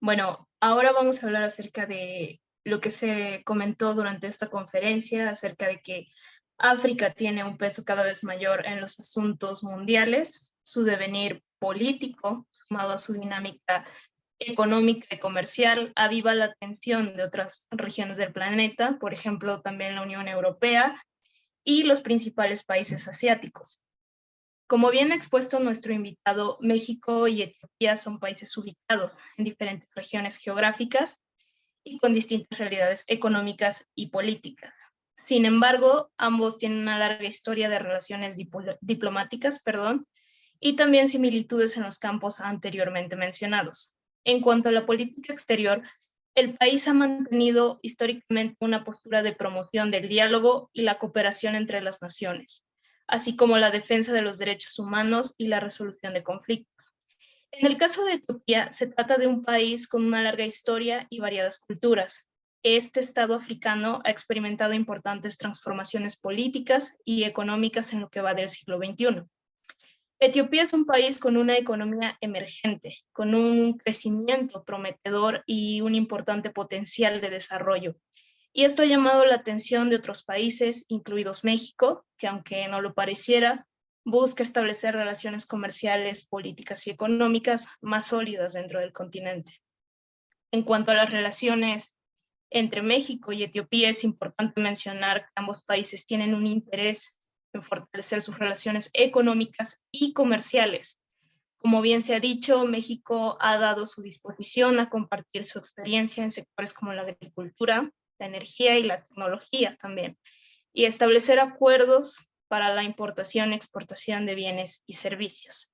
Bueno, ahora vamos a hablar acerca de lo que se comentó durante esta conferencia, acerca de que África tiene un peso cada vez mayor en los asuntos mundiales, su devenir político, sumado a su dinámica económica y comercial, aviva la atención de otras regiones del planeta, por ejemplo, también la Unión Europea y los principales países asiáticos. Como bien ha expuesto nuestro invitado, México y Etiopía son países ubicados en diferentes regiones geográficas y con distintas realidades económicas y políticas. Sin embargo, ambos tienen una larga historia de relaciones diplomáticas, y también similitudes en los campos anteriormente mencionados. En cuanto a la política exterior, el país ha mantenido históricamente una postura de promoción del diálogo y la cooperación entre las naciones, así como la defensa de los derechos humanos y la resolución de conflictos. En el caso de Etiopía, se trata de un país con una larga historia y variadas culturas. Este estado africano ha experimentado importantes transformaciones políticas y económicas en lo que va del siglo XXI. Etiopía es un país con una economía emergente, con un crecimiento prometedor y un importante potencial de desarrollo. Y esto ha llamado la atención de otros países, incluidos México, que aunque no lo pareciera, busca establecer relaciones comerciales, políticas y económicas más sólidas dentro del continente. En cuanto a las relaciones entre México y Etiopía, es importante mencionar que ambos países tienen un interés en fortalecer sus relaciones económicas y comerciales. Como bien se ha dicho, México ha dado su disposición a compartir su experiencia en sectores como la agricultura, la energía y la tecnología también, y establecer acuerdos para la importación y exportación de bienes y servicios.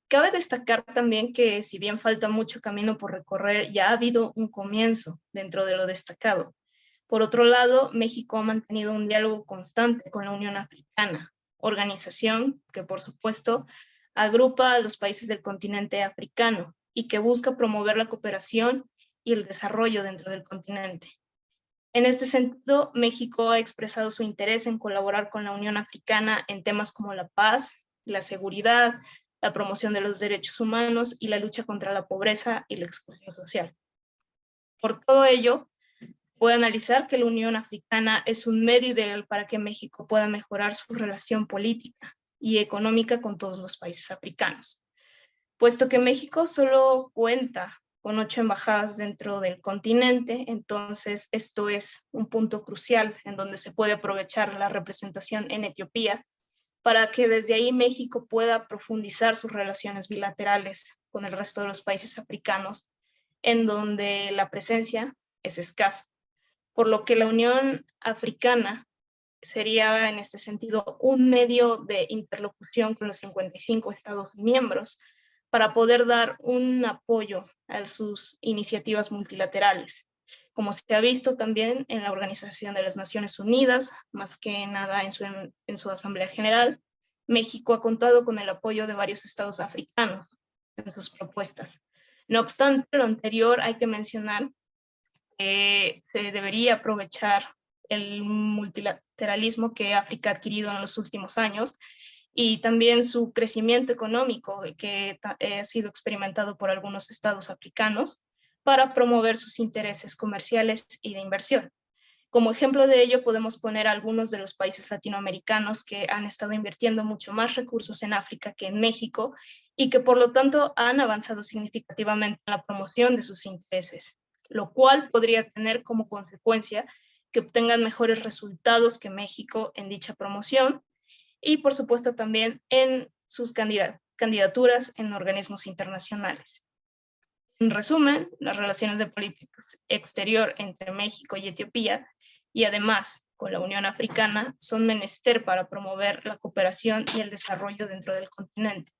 Cabe destacar también que si bien falta mucho camino por recorrer, ya ha habido un comienzo dentro de lo destacado. Por otro lado, México ha mantenido un diálogo constante con la Unión Africana, organización que por supuesto agrupa a los países del continente africano y que busca promover la cooperación y el desarrollo dentro del continente. En este sentido, México ha expresado su interés en colaborar con la Unión Africana en temas como la paz, la seguridad, la promoción de los derechos humanos y la lucha contra la pobreza y la exclusión social. Por todo ello, puede analizar que la Unión Africana es un medio ideal para que México pueda mejorar su relación política y económica con todos los países africanos. Puesto que México solo cuenta con 8 embajadas dentro del continente, entonces esto es un punto crucial en donde se puede aprovechar la representación en Etiopía para que desde ahí México pueda profundizar sus relaciones bilaterales con el resto de los países africanos, en donde la presencia es escasa, por lo que la Unión Africana sería en este sentido un medio de interlocución con los 55 Estados miembros para poder dar un apoyo a sus iniciativas multilaterales. Como se ha visto también en la Organización de las Naciones Unidas, más que nada en su Asamblea General, México ha contado con el apoyo de varios estados africanos en sus propuestas. No obstante, lo anterior hay que mencionar que se debería aprovechar el multilateralismo que África ha adquirido en los últimos años y también su crecimiento económico que ha sido experimentado por algunos estados africanos para promover sus intereses comerciales y de inversión. Como ejemplo de ello podemos poner algunos de los países latinoamericanos que han estado invirtiendo mucho más recursos en África que en México y que por lo tanto han avanzado significativamente en la promoción de sus intereses, lo cual podría tener como consecuencia que obtengan mejores resultados que México en dicha promoción y por supuesto también en sus candidaturas en organismos internacionales. En resumen, las relaciones de política exterior entre México y Etiopía y además con la Unión Africana son menester para promover la cooperación y el desarrollo dentro del continente.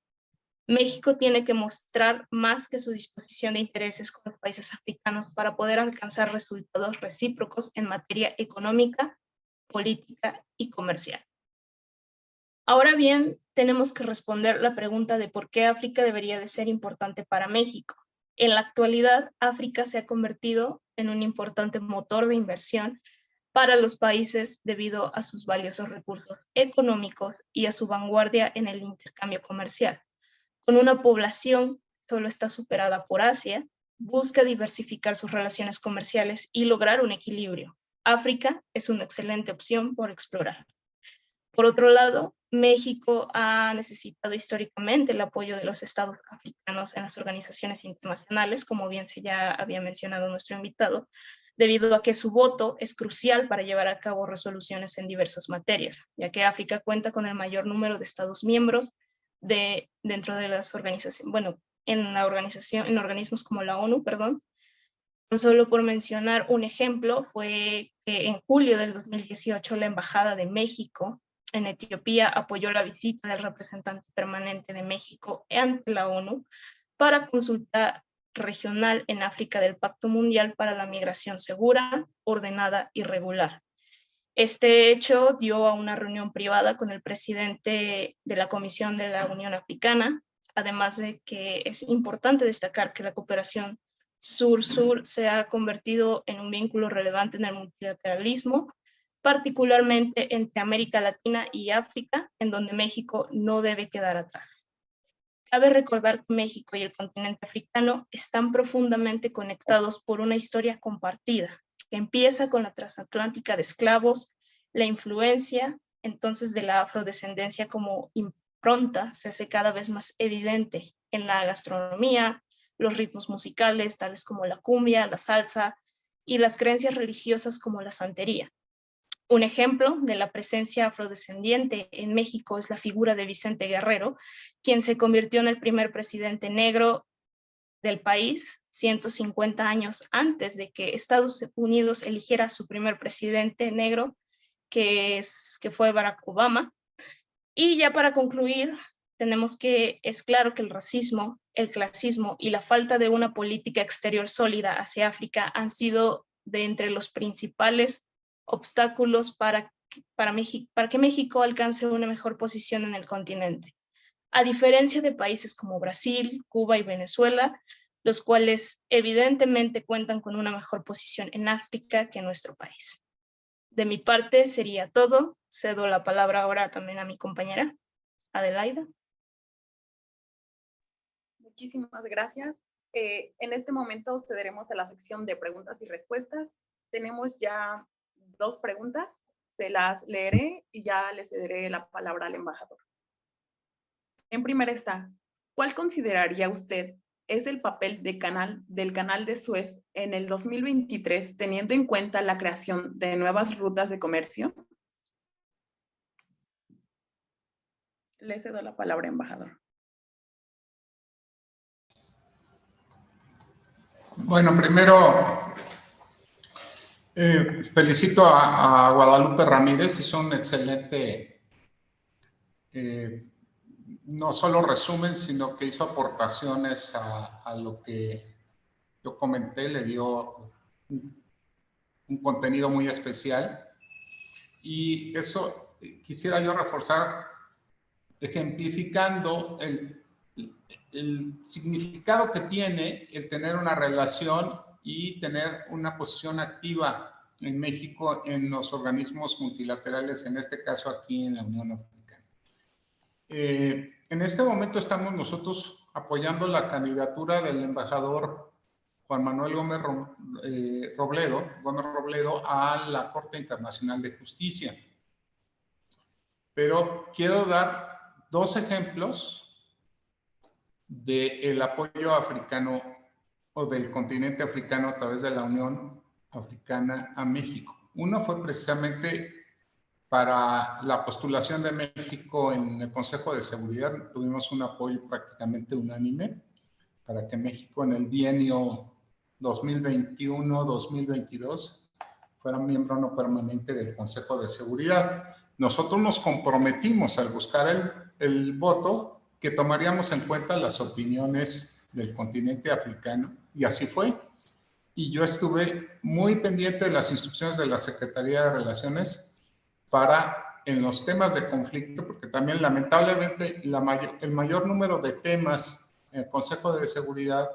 México tiene que mostrar más que su disposición de intereses con los países africanos para poder alcanzar resultados recíprocos en materia económica, política y comercial. Ahora bien, tenemos que responder la pregunta de por qué África debería de ser importante para México. En la actualidad, África se ha convertido en un importante motor de inversión para los países debido a sus valiosos recursos económicos y a su vanguardia en el intercambio comercial. Con una población que solo está superada por Asia, busca diversificar sus relaciones comerciales y lograr un equilibrio. África es una excelente opción por explorar. Por otro lado, México ha necesitado históricamente el apoyo de los estados africanos en las organizaciones internacionales, como bien se ya había mencionado nuestro invitado, debido a que su voto es crucial para llevar a cabo resoluciones en diversas materias, ya que África cuenta con el mayor número de estados miembros dentro de las organizaciones, bueno, en organismos como la ONU, perdón. Solo por mencionar un ejemplo, fue que en julio del 2018 la Embajada de México en Etiopía apoyó la visita del representante permanente de México ante la ONU para consulta regional en África del Pacto Mundial para la Migración Segura, Ordenada y Regular. Este hecho dio a una reunión privada con el presidente de la Comisión de la Unión Africana, además de que es importante destacar que la cooperación sur-sur se ha convertido en un vínculo relevante en el multilateralismo, particularmente entre América Latina y África, en donde México no debe quedar atrás. Cabe recordar que México y el continente africano están profundamente conectados por una historia compartida, que empieza con la transatlántica de esclavos, la influencia entonces de la afrodescendencia como impronta se hace cada vez más evidente en la gastronomía, los ritmos musicales tales como la cumbia, la salsa y las creencias religiosas como la santería. Un ejemplo de la presencia afrodescendiente en México es la figura de Vicente Guerrero, quien se convirtió en el primer presidente negro del país 150 años antes de que Estados Unidos eligiera a su primer presidente negro, que fue Barack Obama. Y ya para concluir, tenemos que es claro que el racismo, el clasismo y la falta de una política exterior sólida hacia África han sido de entre los principales obstáculos para que México alcance una mejor posición en el continente. A diferencia de países como Brasil, Cuba y Venezuela, los cuales evidentemente cuentan con una mejor posición en África que nuestro país. De mi parte sería todo. Cedo la palabra ahora también a mi compañera, Adelaida. Muchísimas gracias. En este momento cederemos a la sección de preguntas y respuestas. Tenemos ya 2 preguntas, se las leeré y ya le cederé la palabra al embajador. En primera está, ¿cuál consideraría usted es el papel del canal de Suez en el 2023, teniendo en cuenta la creación de nuevas rutas de comercio? Le cedo la palabra, embajador. Bueno, primero felicito a Guadalupe Ramírez, hizo un excelente, no solo resumen, sino que hizo aportaciones a lo que yo comenté, le dio un contenido muy especial. Y eso quisiera yo reforzar ejemplificando el significado que tiene el tener una relación y tener una posición activa en México en los organismos multilaterales, en este caso aquí en la Unión Africana. En este momento estamos nosotros apoyando la candidatura del embajador Juan Manuel Gómez Robledo a la Corte Internacional de Justicia. Pero quiero dar dos ejemplos del apoyo africano o del continente africano a través de la Unión Africana a México. Uno fue precisamente para la postulación de México en el Consejo de Seguridad. Tuvimos un apoyo prácticamente unánime para que México en el bienio 2021-2022 fuera miembro no permanente del Consejo de Seguridad. Nosotros nos comprometimos al buscar el voto que tomaríamos en cuenta las opiniones del continente africano, y así fue. Y yo estuve muy pendiente de las instrucciones de la Secretaría de Relaciones para, en los temas de conflicto, porque también lamentablemente el mayor número de temas en el Consejo de Seguridad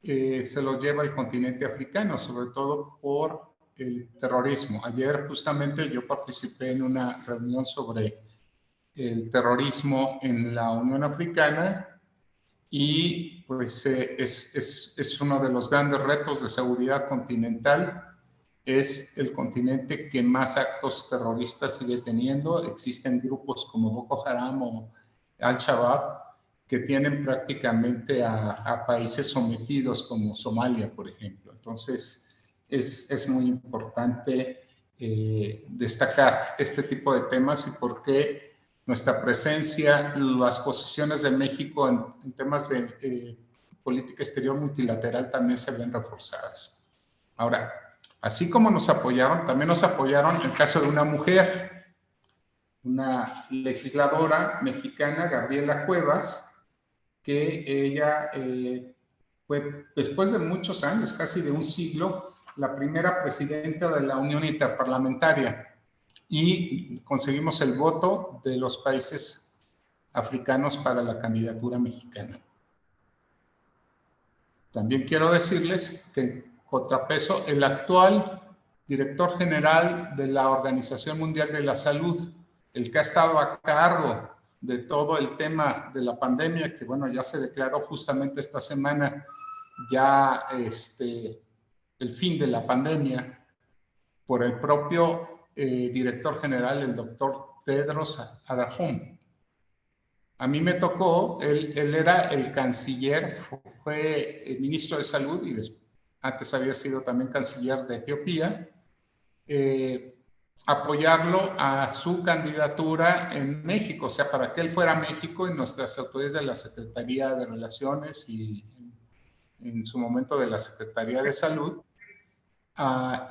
se los lleva el continente africano, sobre todo por el terrorismo. Ayer justamente yo participé en una reunión sobre el terrorismo en la Unión Africana y pues es uno de los grandes retos de seguridad continental. Es el continente que más actos terroristas sigue teniendo. Existen grupos como Boko Haram o Al-Shabaab que tienen prácticamente a países sometidos como Somalia, por ejemplo. Entonces, es muy importante destacar este tipo de temas y por qué nuestra presencia, las posiciones de México en temas de política exterior multilateral también se ven reforzadas. Ahora, así como nos apoyaron, también nos apoyaron en el caso de una mujer, una legisladora mexicana, Gabriela Cuevas, que ella fue, después de muchos años, casi de un siglo, la primera presidenta de la Unión Interparlamentaria, y conseguimos el voto de los países africanos para la candidatura mexicana. También quiero decirles que en contrapeso, el actual director general de la Organización Mundial de la Salud, el que ha estado a cargo de todo el tema de la pandemia, que bueno, ya se declaró justamente esta semana ya el fin de la pandemia por el propio director general, el doctor Tedros Adhanom. A mí me tocó, él era el canciller, fue el ministro de Salud y antes había sido también canciller de Etiopía, apoyarlo a su candidatura en México, o sea, para que él fuera a México, y nuestras autoridades de la Secretaría de Relaciones y en su momento de la Secretaría de Salud,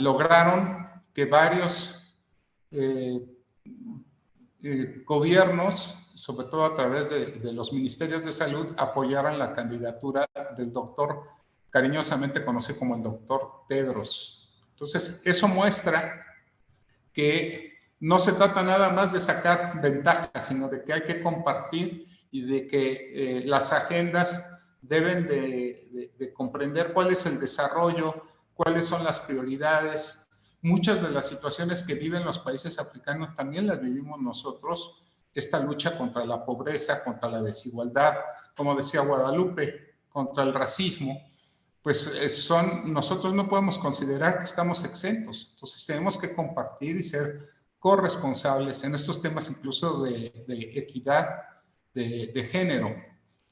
lograron que varios gobiernos, sobre todo a través de los ministerios de salud, apoyaran la candidatura del doctor, cariñosamente conocido como el doctor Tedros. Entonces, eso muestra que no se trata nada más de sacar ventajas, sino de que hay que compartir y de que las agendas deben de comprender cuál es el desarrollo, cuáles son las prioridades. Muchas de las situaciones que viven los países africanos también las vivimos nosotros. Esta lucha contra la pobreza, contra la desigualdad, como decía Guadalupe, contra el racismo, pues nosotros no podemos considerar que estamos exentos. Entonces tenemos que compartir y ser corresponsables en estos temas incluso de equidad de género.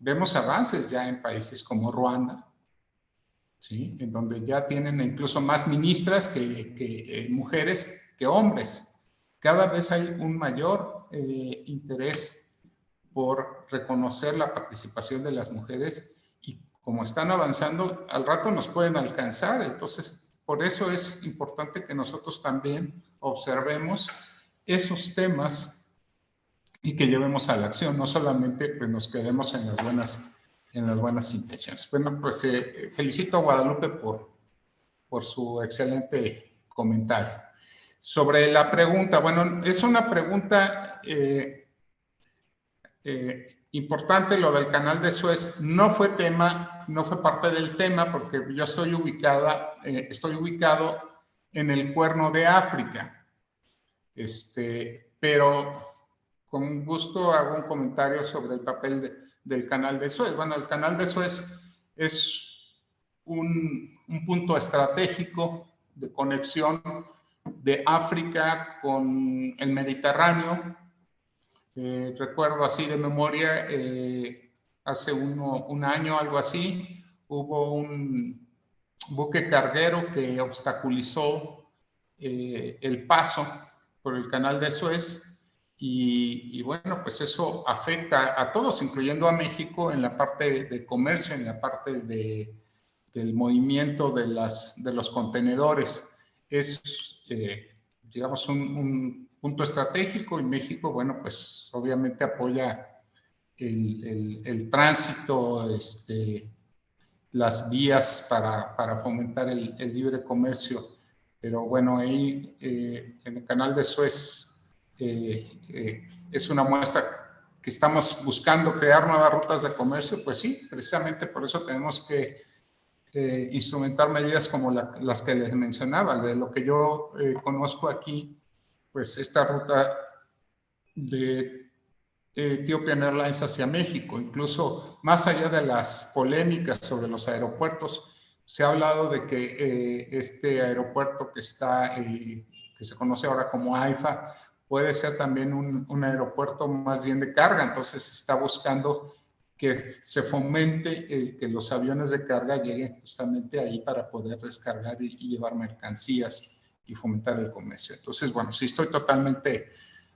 Vemos avances ya en países como Ruanda, ¿sí? En donde ya tienen incluso más ministras que mujeres que hombres. Cada vez hay un mayor interés por reconocer la participación de las mujeres y como están avanzando, al rato nos pueden alcanzar. Entonces, por eso es importante que nosotros también observemos esos temas y que llevemos a la acción, no solamente pues, nos quedemos en las buenas intenciones. Bueno, pues felicito a Guadalupe por su excelente comentario. Sobre la pregunta, bueno, es una pregunta importante lo del canal de Suez. No fue parte del tema porque yo estoy ubicado en el Cuerno de África. Pero con gusto hago un comentario sobre el papel del canal de Suez. Bueno, el canal de Suez es un punto estratégico de conexión de África con el Mediterráneo. Recuerdo así de memoria, hace un año, algo así, hubo un buque carguero que obstaculizó el paso por el canal de Suez y bueno, pues eso afecta a todos, incluyendo a México en la parte de comercio, en la parte del movimiento de los contenedores. Es, digamos, un punto estratégico y México, bueno, pues obviamente apoya el tránsito, las vías para fomentar el libre comercio. Pero bueno, ahí en el canal de Suez es una muestra que estamos buscando crear nuevas rutas de comercio. Pues sí, precisamente por eso tenemos que instrumentar medidas como las que les mencionaba. De lo que yo conozco aquí, pues esta ruta de Ethiopian Airlines hacia México, incluso más allá de las polémicas sobre los aeropuertos, se ha hablado de que este aeropuerto que se conoce ahora como AIFA, puede ser también un aeropuerto más bien de carga. Entonces se está buscando que se fomente que los aviones de carga lleguen justamente ahí para poder descargar y llevar mercancías y fomentar el comercio. Entonces, bueno, sí estoy totalmente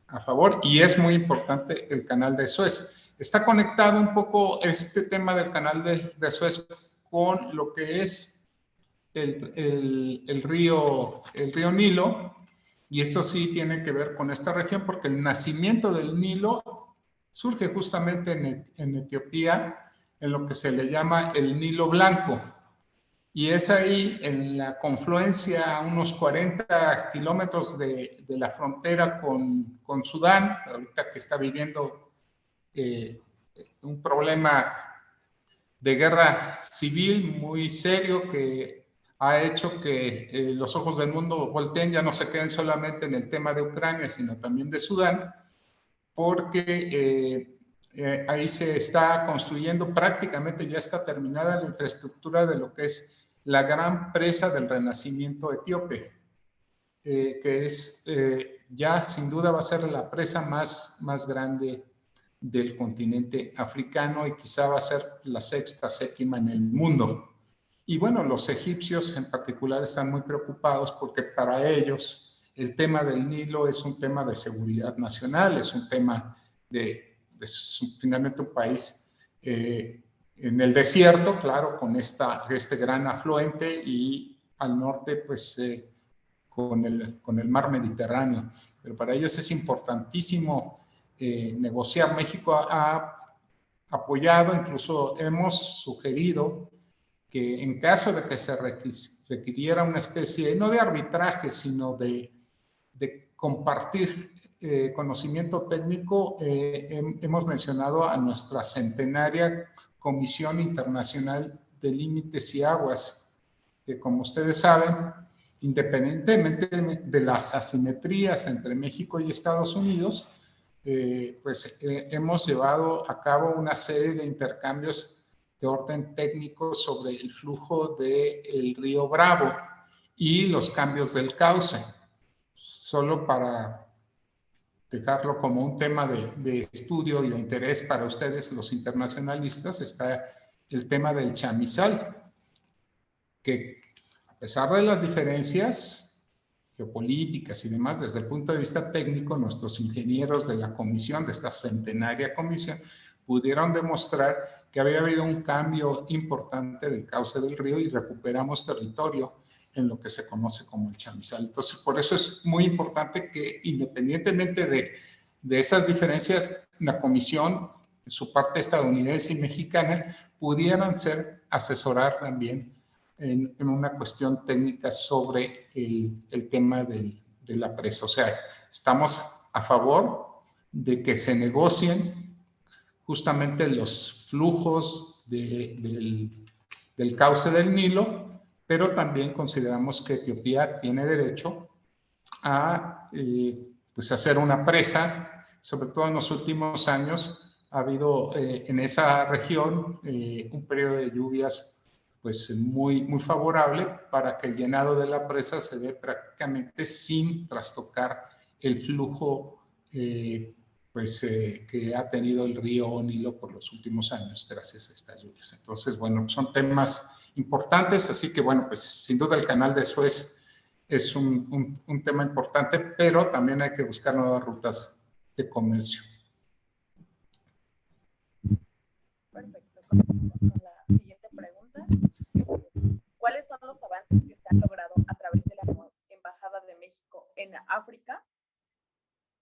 a favor y es muy importante el canal de Suez. Está conectado un poco este tema del canal de Suez con lo que es el río Nilo, y esto sí tiene que ver con esta región porque el nacimiento del Nilo surge justamente en Etiopía, en lo que se le llama el Nilo Blanco. Y es ahí, en la confluencia a unos 40 kilómetros de la frontera con Sudán, ahorita que está viviendo un problema de guerra civil muy serio que ha hecho que los ojos del mundo volteen, ya no se queden solamente en el tema de Ucrania, sino también de Sudán, porque ahí se está construyendo, prácticamente ya está terminada la infraestructura de lo que es la gran presa del renacimiento etíope, que es ya sin duda va a ser la presa más grande del continente africano y quizá va a ser la sexta, séptima en el mundo. Y bueno, los egipcios en particular están muy preocupados porque para ellos el tema del Nilo es un tema de seguridad nacional, es un tema es finalmente un país en el desierto, claro, con este gran afluente y al norte pues con el mar Mediterráneo. Pero para ellos es importantísimo negociar. México ha apoyado, incluso hemos sugerido que en caso de que se requiriera una especie, no de arbitraje, sino de compartir conocimiento técnico, hemos mencionado a nuestra centenaria Comisión Internacional de Límites y Aguas, que como ustedes saben, independientemente de las asimetrías entre México y Estados Unidos, hemos llevado a cabo una serie de intercambios de orden técnico sobre el flujo del río Bravo y los cambios del cauce. Solo para dejarlo como un tema de estudio y de interés para ustedes, los internacionalistas, está el tema del chamizal, que a pesar de las diferencias geopolíticas y demás, desde el punto de vista técnico, nuestros ingenieros de la comisión, de esta centenaria comisión, pudieron demostrar que había habido un cambio importante del cauce del río y recuperamos territorio en lo que se conoce como el chamizal. Entonces, por eso es muy importante que, independientemente de esas diferencias, la comisión, en su parte estadounidense y mexicana, pudieran asesorar también en una cuestión técnica sobre el tema de la presa. O sea, estamos a favor de que se negocien justamente los flujos del cauce del Nilo, pero también consideramos que Etiopía tiene derecho a pues hacer una presa. Sobre todo en los últimos años ha habido en esa región un periodo de lluvias pues muy favorable para que el llenado de la presa se dé prácticamente sin trastocar el flujo que ha tenido el río Nilo por los últimos años gracias a estas lluvias. Entonces, bueno, son temas importantes, así que bueno, pues sin duda el canal de Suez es un tema importante, pero también hay que buscar nuevas rutas de comercio. Perfecto. Continuamos con la siguiente pregunta. ¿Cuáles son los avances que se han logrado a través de la Embajada de México en África?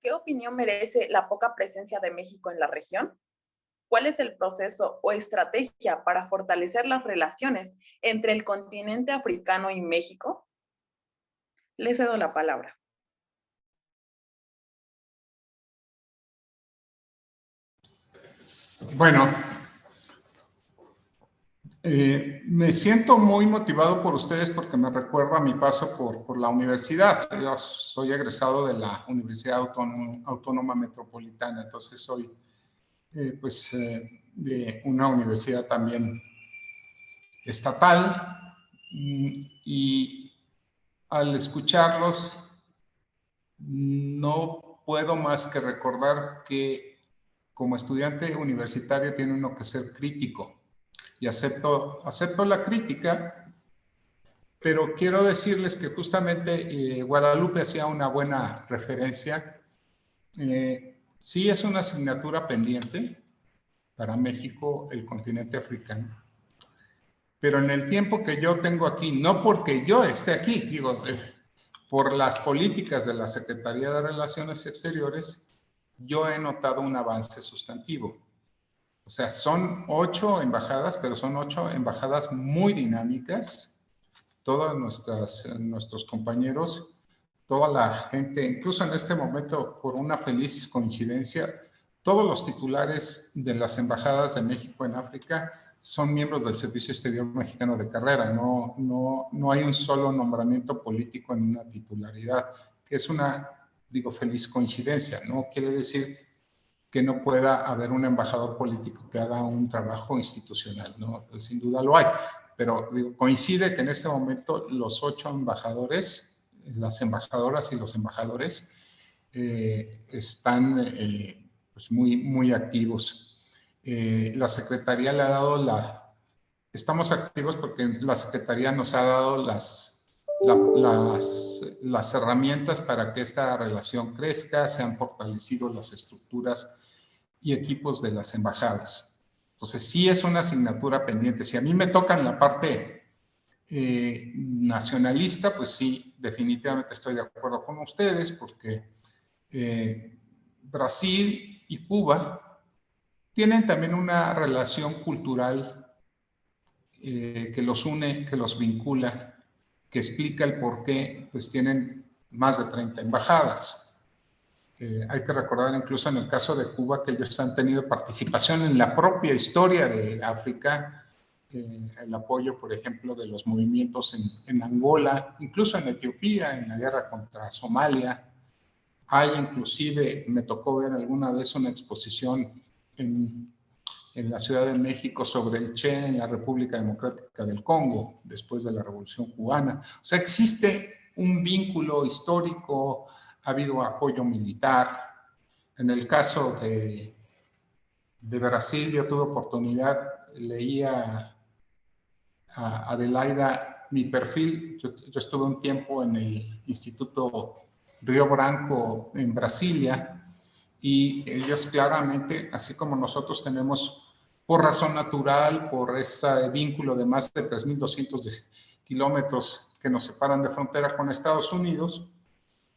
¿Qué opinión merece la poca presencia de México en la región? ¿Cuál es el proceso o estrategia para fortalecer las relaciones entre el continente africano y México? Le cedo la palabra. Bueno, me siento muy motivado por ustedes porque me recuerda mi paso por la universidad. Yo soy egresado de la Universidad Autónoma Metropolitana, entonces soy de una universidad también estatal, y al escucharlos no puedo más que recordar que como estudiante universitario tiene uno que ser crítico, y acepto la crítica, pero quiero decirles que justamente Guadalupe hacía una buena referencia. Sí es una asignatura pendiente para México, el continente africano, pero en el tiempo que yo tengo aquí, no porque yo esté aquí, digo, por las políticas de la Secretaría de Relaciones Exteriores, yo he notado un avance sustantivo. O sea, son 8 embajadas, pero son 8 embajadas muy dinámicas. Todos nuestros compañeros, toda la gente, incluso en este momento, por una feliz coincidencia, todos los titulares de las embajadas de México en África son miembros del Servicio Exterior Mexicano de carrera. No hay un solo nombramiento político en una titularidad, que es una, feliz coincidencia. No quiere decir que no pueda haber un embajador político que haga un trabajo institucional, ¿no? Pues sin duda lo hay, pero coincide que en este momento los 8 embajadores, las embajadoras y los embajadores están pues muy activos. La Secretaría le ha dado estamos activos porque la Secretaría nos ha dado las herramientas para que esta relación crezca, se han fortalecido las estructuras y equipos de las embajadas. Entonces, sí es una asignatura pendiente. Si a mí me toca en la parte nacionalista, pues sí, definitivamente estoy de acuerdo con ustedes, porque Brasil y Cuba tienen también una relación cultural que los une, que los vincula, que explica el por qué pues tienen más de 30 embajadas. Hay que recordar incluso en el caso de Cuba que ellos han tenido participación en la propia historia de África, el apoyo, por ejemplo, de los movimientos en Angola, incluso en Etiopía, en la guerra contra Somalia. Hay inclusive, me tocó ver alguna vez una exposición en la Ciudad de México sobre el Che en la República Democrática del Congo, después de la Revolución Cubana. O sea, existe un vínculo histórico, ha habido apoyo militar. En el caso de Brasil, yo tuve oportunidad, leía a Adelaida mi perfil. Yo estuve un tiempo en el Instituto Río Branco en Brasilia, y ellos claramente, así como nosotros tenemos por razón natural, por ese vínculo de más de 3.200 kilómetros que nos separan de frontera con Estados Unidos,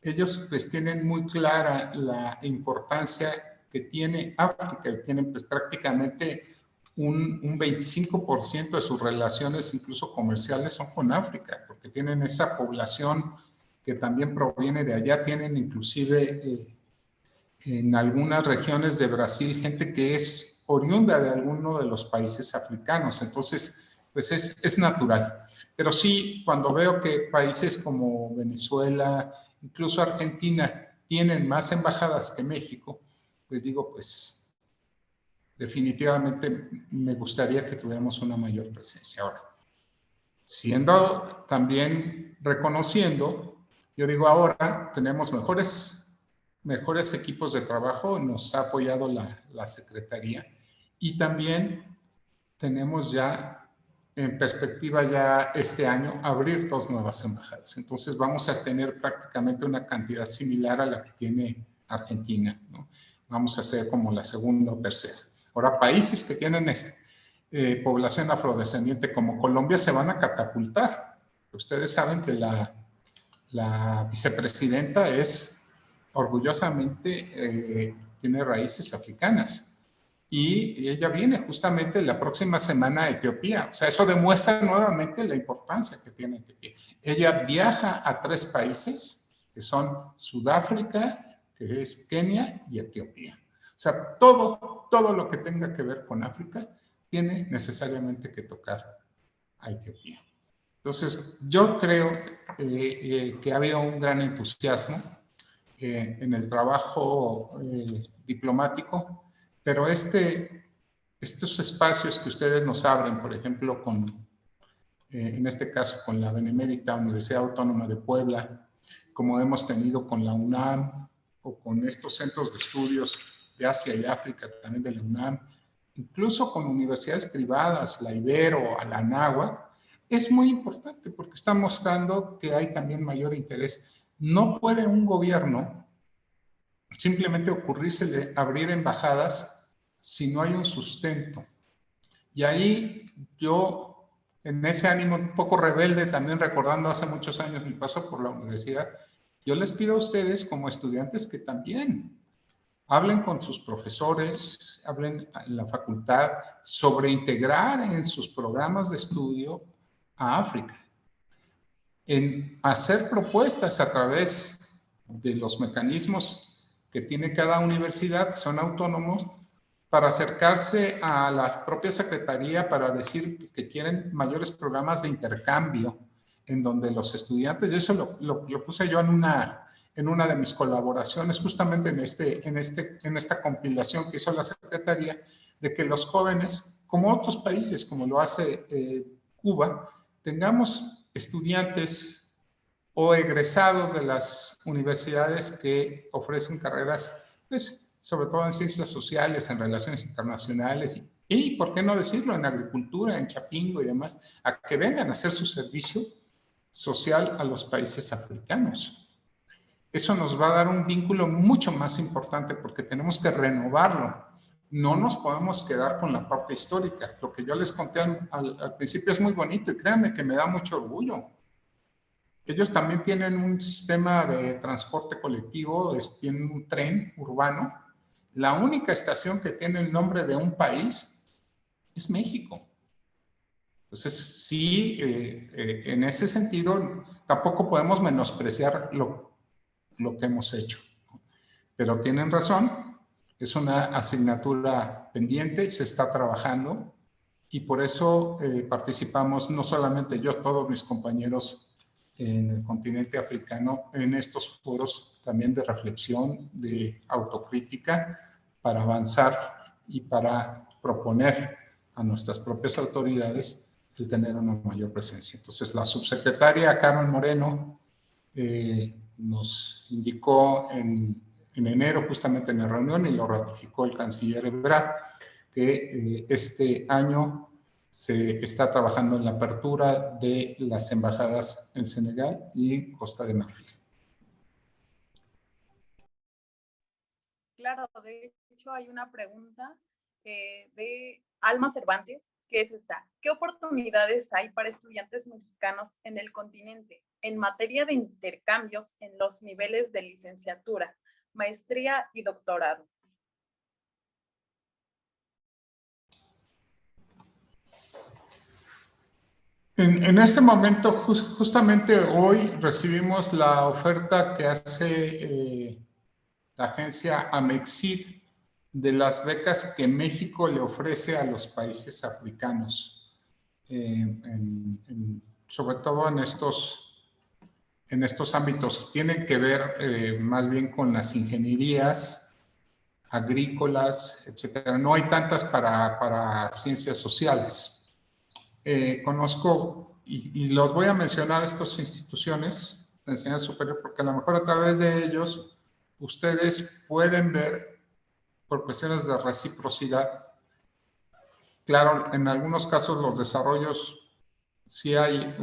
ellos pues tienen muy clara la importancia que tiene África, y tienen pues, prácticamente un 25% de sus relaciones, incluso comerciales, son con África, porque tienen esa población que también proviene de allá, tienen inclusive en algunas regiones de Brasil gente que es oriunda de alguno de los países africanos, entonces pues es natural. Pero sí, cuando veo que países como Venezuela, incluso Argentina, tienen más embajadas que México, pues digo, pues definitivamente me gustaría que tuviéramos una mayor presencia. Ahora, siendo también reconociendo, yo digo ahora tenemos mejores equipos de trabajo, nos ha apoyado la Secretaría y también tenemos ya en perspectiva ya este año abrir 2 nuevas embajadas. Entonces vamos a tener prácticamente una cantidad similar a la que tiene Argentina, ¿no? Vamos a ser como la segunda o tercera. Ahora, países que tienen población afrodescendiente como Colombia se van a catapultar. Ustedes saben que la vicepresidenta es orgullosamente, tiene raíces africanas. Y ella viene justamente la próxima semana a Etiopía. O sea, eso demuestra nuevamente la importancia que tiene Etiopía. Ella viaja a 3 países, que son Sudáfrica, que es Kenia y Etiopía. O sea, todo lo que tenga que ver con África tiene necesariamente que tocar a Etiopía. Entonces, yo creo que ha habido un gran entusiasmo en el trabajo diplomático, pero estos espacios que ustedes nos abren, por ejemplo, en este caso con la Benemérita Universidad Autónoma de Puebla, como hemos tenido con la UNAM o con estos centros de estudios de Asia y África, también de la UNAM, incluso con universidades privadas, la Ibero, la Anáhuac, es muy importante porque está mostrando que hay también mayor interés. No puede un gobierno simplemente ocurrirse de abrir embajadas si no hay un sustento. Y ahí yo, en ese ánimo un poco rebelde, también recordando hace muchos años mi paso por la universidad, yo les pido a ustedes como estudiantes que también hablen con sus profesores, hablen en la facultad sobre integrar en sus programas de estudio a África, en hacer propuestas a través de los mecanismos que tiene cada universidad, que son autónomos, para acercarse a la propia secretaría para decir que quieren mayores programas de intercambio en donde los estudiantes, y eso lo puse yo en una de mis colaboraciones, justamente en esta compilación que hizo la secretaría, de que los jóvenes, como otros países, como lo hace Cuba, tengamos estudiantes o egresados de las universidades que ofrecen carreras, pues, sobre todo en ciencias sociales, en relaciones internacionales y, ¿por qué no decirlo?, en agricultura, en Chapingo y demás, a que vengan a hacer su servicio social a los países africanos. Eso nos va a dar un vínculo mucho más importante porque tenemos que renovarlo. No nos podemos quedar con la parte histórica. Lo que yo les conté al principio es muy bonito y créanme que me da mucho orgullo. Ellos también tienen un sistema de transporte colectivo, tienen un tren urbano. La única estación que tiene el nombre de un país es México. Entonces, sí, en ese sentido, tampoco podemos menospreciar lo que hemos hecho. Pero tienen razón, es una asignatura pendiente, se está trabajando y por eso participamos no solamente yo, todos mis compañeros en el continente africano, en estos foros también de reflexión, de autocrítica, para avanzar y para proponer a nuestras propias autoridades el tener una mayor presencia. Entonces, la subsecretaria Carmen Moreno nos indicó en enero, justamente en la reunión, y lo ratificó el canciller Ebrard, que este año se está trabajando en la apertura de las embajadas en Senegal y Costa de Marfil. Claro, de hecho hay una pregunta de Alma Cervantes, que es esta. ¿Qué oportunidades hay para estudiantes mexicanos en el continente en materia de intercambios en los niveles de licenciatura, maestría y doctorado? En este momento, justamente hoy recibimos la oferta que hace la agencia Amexid de las becas que México le ofrece a los países africanos, sobre todo en estos ámbitos. Tienen que ver más bien con las ingenierías agrícolas, etcétera. No hay tantas para ciencias sociales. Conozco, y los voy a mencionar, estas instituciones de enseñanza superior, porque a lo mejor a través de ellos ustedes pueden ver, por cuestiones de reciprocidad, claro, en algunos casos los desarrollos, sí hay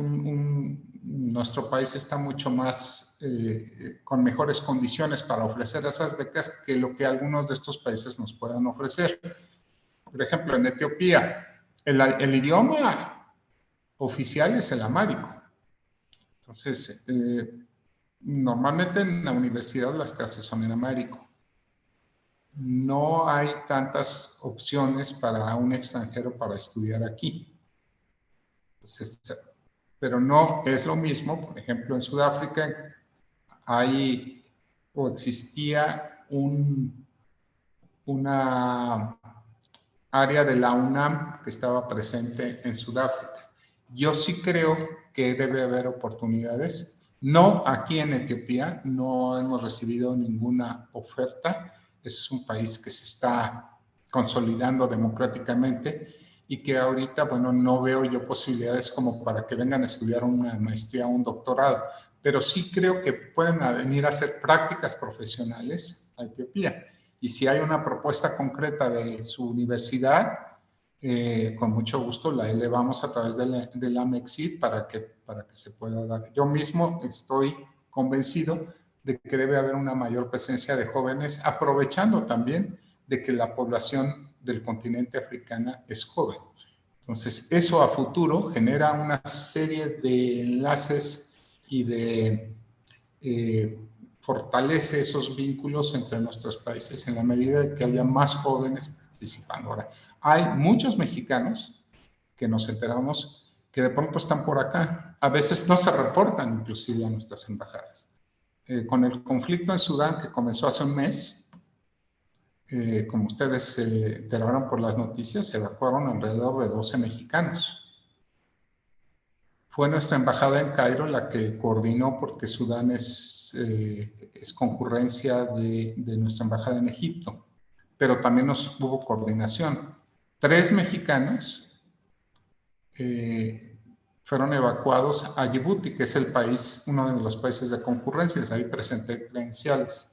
nuestro país está mucho más, con mejores condiciones para ofrecer esas becas que lo que algunos de estos países nos puedan ofrecer. Por ejemplo, en Etiopía, el idioma oficial es el amárico. Entonces, normalmente en la universidad las clases son en amárico. No hay tantas opciones para un extranjero para estudiar aquí. Entonces, pero no es lo mismo, por ejemplo, en Sudáfrica hay o existía una área de la UNAM que estaba presente en Sudáfrica. Yo sí creo que debe haber oportunidades. No aquí en Etiopía, no hemos recibido ninguna oferta. Es un país que se está consolidando democráticamente y que ahorita, bueno, no veo yo posibilidades como para que vengan a estudiar una maestría o un doctorado, pero sí creo que pueden venir a hacer prácticas profesionales a Etiopía. Y si hay una propuesta concreta de su universidad, con mucho gusto la elevamos a través de la MEXID para que se pueda dar. Yo mismo estoy convencido de que debe haber una mayor presencia de jóvenes, aprovechando también de que la población del continente africano es joven. Entonces, eso a futuro genera una serie de enlaces y de fortalece esos vínculos entre nuestros países en la medida de que haya más jóvenes participando. Ahora, hay muchos mexicanos que nos enteramos que de pronto están por acá. A veces no se reportan inclusive a nuestras embajadas. Con el conflicto en Sudán que comenzó hace un mes, como ustedes se enteraron por las noticias, se evacuaron alrededor de 12 mexicanos. Fue nuestra embajada en Cairo la que coordinó, porque Sudán es concurrencia de nuestra embajada en Egipto, pero también hubo coordinación. 3 mexicanos fueron evacuados a Djibouti, que es el país, uno de los países de concurrencias. Ahí presenté credenciales.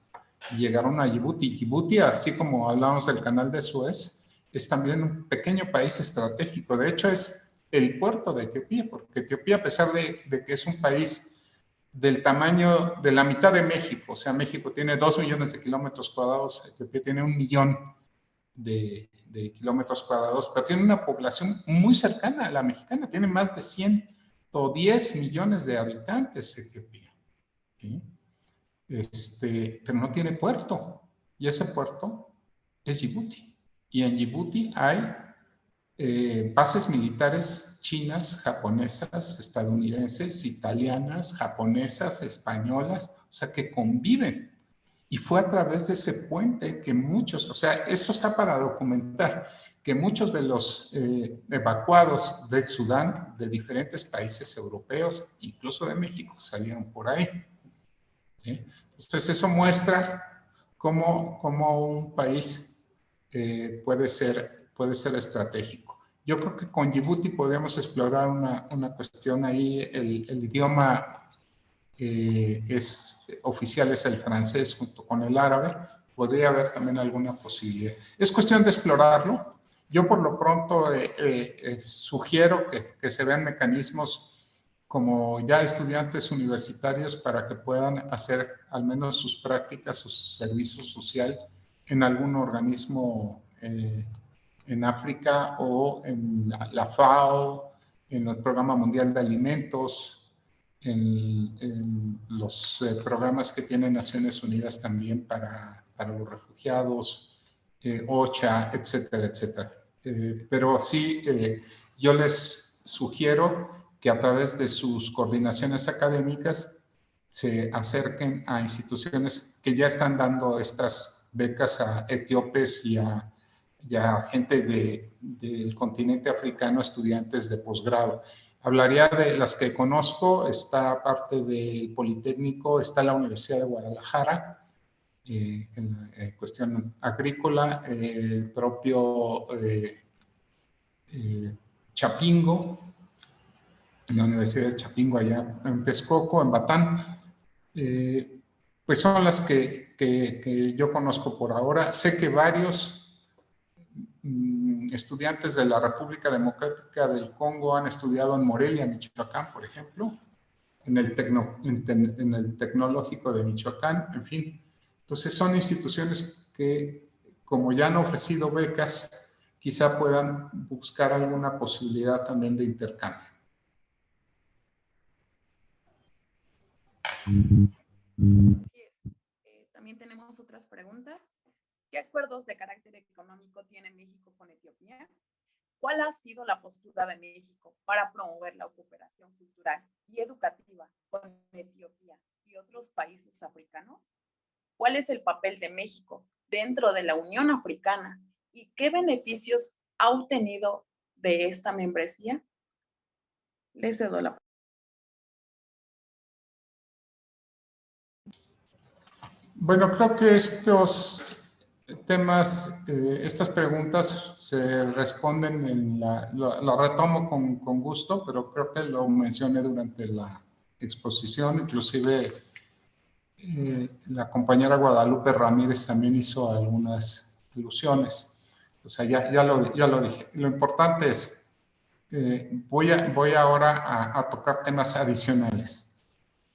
Llegaron a Djibouti. Djibouti, así como hablamos del canal de Suez, es también un pequeño país estratégico. De hecho, es el puerto de Etiopía, porque Etiopía, a pesar de que es un país del tamaño de la mitad de México, o sea, México tiene 2 millones de kilómetros cuadrados, Etiopía tiene 1 millón de kilómetros cuadrados, pero tiene una población muy cercana a la mexicana, tiene más de 110 millones de habitantes Etiopía, ¿sí? Pero no tiene puerto, y ese puerto es Djibouti, y en Djibouti hay bases militares chinas, japonesas, estadounidenses, italianas, japonesas, españolas, o sea, que conviven. Y fue a través de ese puente que muchos, o sea, esto está para documentar que muchos de los evacuados de Sudán, de diferentes países europeos, incluso de México, salieron por ahí, ¿sí? Entonces, eso muestra cómo un país puede ser estratégico. Yo creo que con Djibouti podríamos explorar una cuestión ahí. El idioma oficial es el francés junto con el árabe. Podría haber también alguna posibilidad. Es cuestión de explorarlo. Yo por lo pronto sugiero que se vean mecanismos como ya estudiantes universitarios para que puedan hacer al menos sus prácticas, su servicio social en algún organismo en África o en la FAO, en el Programa Mundial de Alimentos, en los programas que tiene Naciones Unidas también para los refugiados, OCHA, etcétera, etcétera. Pero sí, yo les sugiero que a través de sus coordinaciones académicas se acerquen a instituciones que ya están dando estas becas a etíopes y a gente del continente africano, estudiantes de posgrado. Hablaría de las que conozco, está parte del Politécnico, está la Universidad de Guadalajara, en cuestión agrícola, el propio Chapingo, la Universidad de Chapingo allá en Texcoco, en Batán, pues son las que yo conozco por ahora. Sé que varios estudiantes de la República Democrática del Congo han estudiado en Morelia, Michoacán, por ejemplo, en el Tecnológico de Michoacán, en fin. Entonces son instituciones que, como ya han ofrecido becas, quizá puedan buscar alguna posibilidad también de intercambio. Así es. También tenemos otras preguntas. ¿Qué acuerdos de carácter económico tiene México con Etiopía? ¿Cuál ha sido la postura de México para promover la cooperación cultural y educativa con Etiopía y otros países africanos? ¿Cuál es el papel de México dentro de la Unión Africana y qué beneficios ha obtenido de esta membresía? Les cedo la palabra. Bueno, creo que estos temas, estas preguntas se responden lo retomo con gusto, pero creo que lo mencioné durante la exposición, inclusive la compañera Guadalupe Ramírez también hizo algunas alusiones. O sea, ya lo dije. Lo importante es, voy ahora a tocar temas adicionales.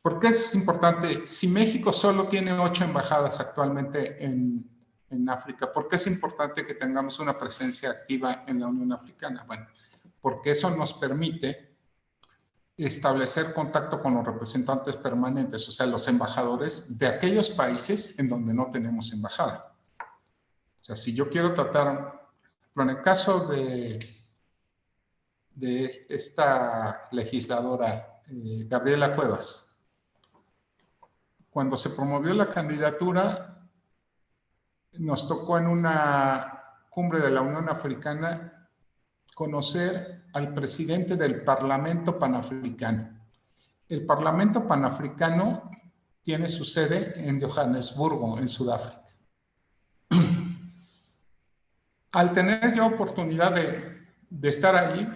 ¿Por qué es importante? Si México solo tiene 8 embajadas actualmente en África, ¿por qué es importante que tengamos una presencia activa en la Unión Africana? Bueno, porque eso nos permite establecer contacto con los representantes permanentes, o sea, los embajadores de aquellos países en donde no tenemos embajada. O sea, si yo quiero tratar, en el caso de esta legisladora, Gabriela Cuevas, cuando se promovió la candidatura, nos tocó en una cumbre de la Unión Africana conocer al presidente del Parlamento Panafricano. El Parlamento Panafricano tiene su sede en Johannesburgo, en Sudáfrica. Al tener yo oportunidad de estar ahí,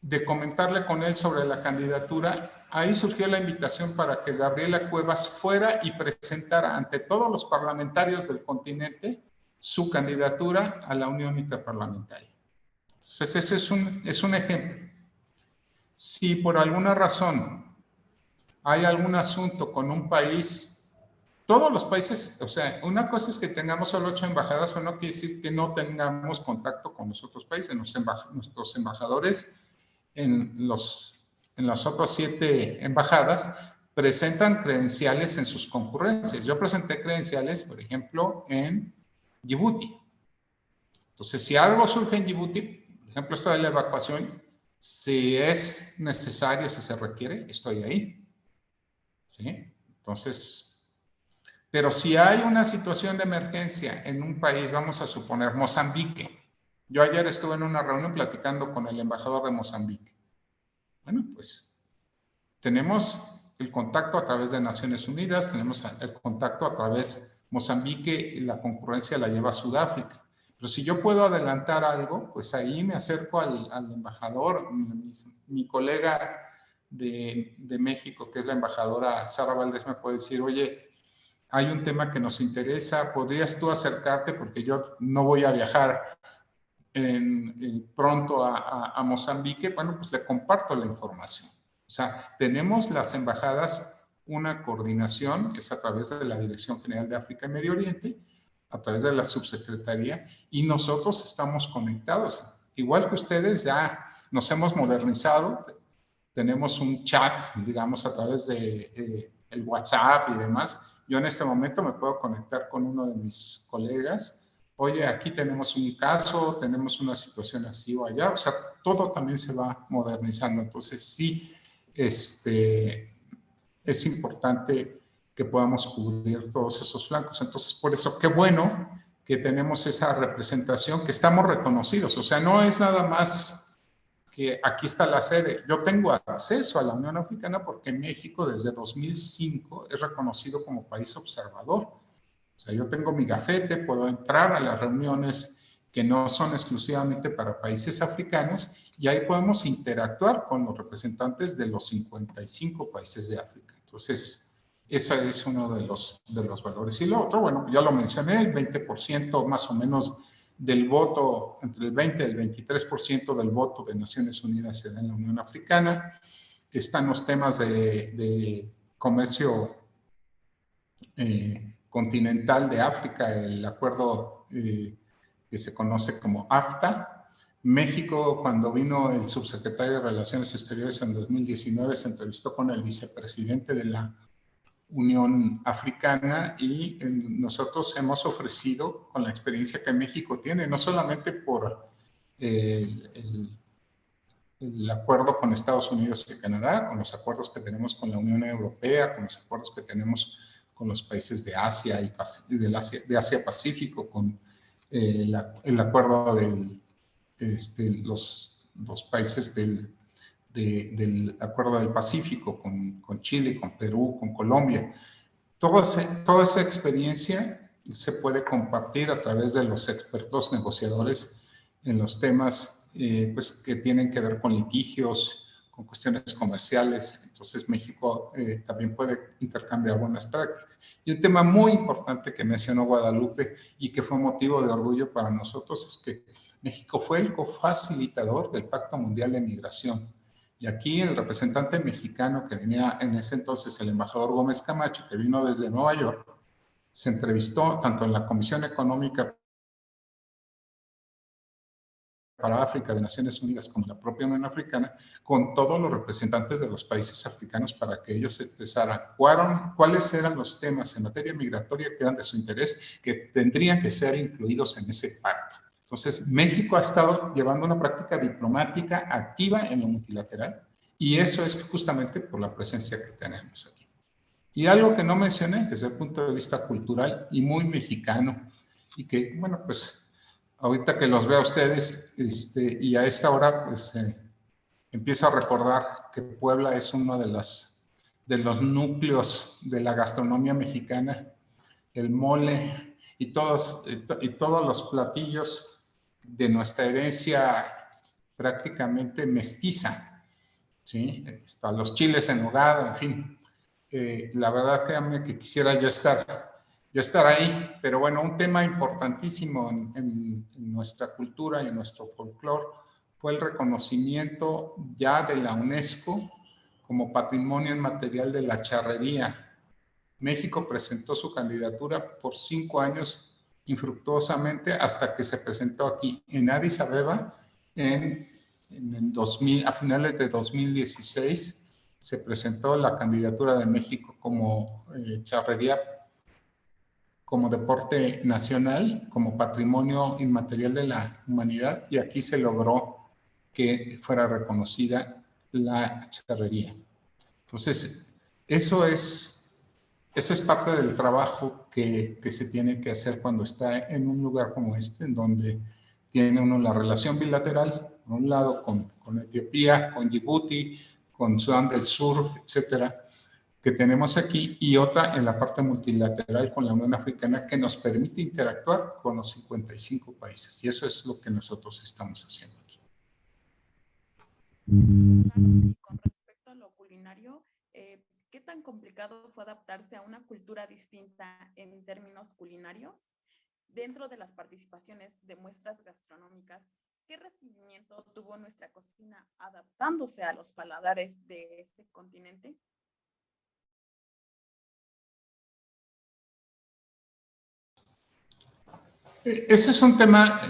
de comentarle con él sobre la candidatura, ahí surgió la invitación para que Gabriela Cuevas fuera y presentara ante todos los parlamentarios del continente su candidatura a la Unión Interparlamentaria. Entonces, ese es un ejemplo. Si por alguna razón hay algún asunto con un país, todos los países, o sea, una cosa es que tengamos solo 8 embajadas, pero no quiere decir que no tengamos contacto con los otros países. Nuestros embajadores en las otras 7 embajadas presentan credenciales en sus concurrencias. Yo presenté credenciales, por ejemplo, en Djibouti. Entonces, si algo surge en Djibouti, por ejemplo, esto de la evacuación, si es necesario, si se requiere, estoy ahí. ¿Sí? Entonces, pero si hay una situación de emergencia en un país, vamos a suponer Mozambique. Yo ayer estuve en una reunión platicando con el embajador de Mozambique. Bueno, pues tenemos el contacto a través de Naciones Unidas, tenemos el contacto a través de Mozambique y la concurrencia la lleva a Sudáfrica. Pero si yo puedo adelantar algo, pues ahí me acerco al embajador, mi colega de México, que es la embajadora Sara Valdés, me puede decir, oye, hay un tema que nos interesa, ¿podrías tú acercarte? Porque yo no voy a viajar pronto a Mozambique. Bueno, pues le comparto la información. O sea, tenemos las embajadas una coordinación, es a través de la Dirección General de África y Medio Oriente, a través de la subsecretaría, y nosotros estamos conectados. Igual que ustedes, ya nos hemos modernizado, tenemos un chat, digamos, a través de el WhatsApp y demás. Yo en este momento me puedo conectar con uno de mis colegas. Oye, aquí tenemos un caso, tenemos una situación así o allá. O sea, todo también se va modernizando. Entonces, sí, es importante que podamos cubrir todos esos flancos. Entonces, por eso, qué bueno que tenemos esa representación, que estamos reconocidos. O sea, no es nada más que aquí está la sede. Yo tengo acceso a la Unión Africana porque México desde 2005 es reconocido como país observador. O sea, yo tengo mi gafete, puedo entrar a las reuniones que no son exclusivamente para países africanos y ahí podemos interactuar con los representantes de los 55 países de África. Entonces, ese es uno de los valores. Y lo otro, bueno, ya lo mencioné, el 20% más o menos del voto, entre el 20 y el 23% del voto de Naciones Unidas se da en la Unión Africana. Están los temas de comercio continental de África, el acuerdo que se conoce como AFTA. México, cuando vino el subsecretario de Relaciones Exteriores en 2019, se entrevistó con el vicepresidente de la Unión Africana y nosotros hemos ofrecido, con la experiencia que México tiene, no solamente por el acuerdo con Estados Unidos y Canadá, con los acuerdos que tenemos con la Unión Europea, con los acuerdos que tenemos con los países de Asia y de Asia-Pacífico, con el acuerdo de los países del Acuerdo del Pacífico, con Chile, con Perú, con Colombia. Toda esa experiencia se puede compartir a través de los expertos negociadores en los temas pues, que tienen que ver con litigios, con cuestiones comerciales. Entonces México también puede intercambiar buenas prácticas. Y un tema muy importante que mencionó Guadalupe y que fue motivo de orgullo para nosotros es que México fue el cofacilitador del Pacto Mundial de Migración. Y aquí el representante mexicano que venía en ese entonces, el embajador Gómez Camacho, que vino desde Nueva York, se entrevistó tanto en la Comisión Económica para África de Naciones Unidas como la propia Unión Africana, con todos los representantes de los países africanos para que ellos expresaran cuáles eran los temas en materia migratoria que eran de su interés, que tendrían que ser incluidos en ese pacto. Entonces, México ha estado llevando una práctica diplomática activa en lo multilateral y eso es justamente por la presencia que tenemos aquí. Y algo que no mencioné desde el punto de vista cultural y muy mexicano y que, bueno, pues ahorita que los veo a ustedes y a esta hora, pues empiezo a recordar que Puebla es uno de los núcleos de la gastronomía mexicana, el mole y todos los platillos de nuestra herencia prácticamente mestiza, ¿sí? Los chiles en nogada, en fin. La verdad, créanme que quisiera yo estar ahí, pero bueno, un tema importantísimo en nuestra cultura y en nuestro folclore fue el reconocimiento ya de la UNESCO como Patrimonio Inmaterial de la Charrería. México presentó su candidatura por 5 años infructuosamente hasta que se presentó aquí en Addis Abeba a finales de 2016 se presentó la candidatura de México como charrería, como deporte nacional, como patrimonio inmaterial de la humanidad, y aquí se logró que fuera reconocida la charrería. Entonces, eso es parte del trabajo que se tiene que hacer cuando está en un lugar como este, en donde tiene uno la relación bilateral, por un lado con Etiopía, con Djibouti, con Sudán del Sur, etcétera, que tenemos aquí, y otra en la parte multilateral con la Unión Africana que nos permite interactuar con los 55 países. Y eso es lo que nosotros estamos haciendo aquí. Con respecto a lo culinario, ¿qué tan complicado fue adaptarse a una cultura distinta en términos culinarios? Dentro de las participaciones de muestras gastronómicas, ¿qué recibimiento tuvo nuestra cocina adaptándose a los paladares de ese continente? Ese es un tema,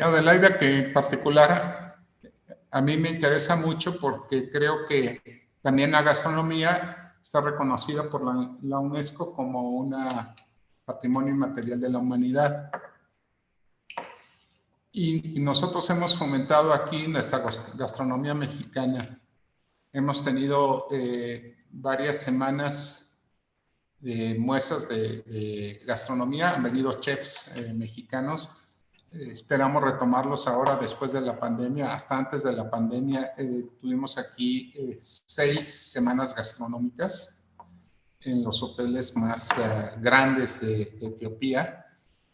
Adelaida, que en particular a mí me interesa mucho porque creo que también la gastronomía está reconocida por la UNESCO como un patrimonio inmaterial de la humanidad. Y nosotros hemos fomentado aquí nuestra gastronomía mexicana. Hemos tenido varias semanas de muestras de gastronomía, han venido chefs mexicanos. Esperamos retomarlos ahora después de la pandemia. Hasta antes de la pandemia tuvimos aquí 6 semanas gastronómicas en los hoteles más grandes de Etiopía.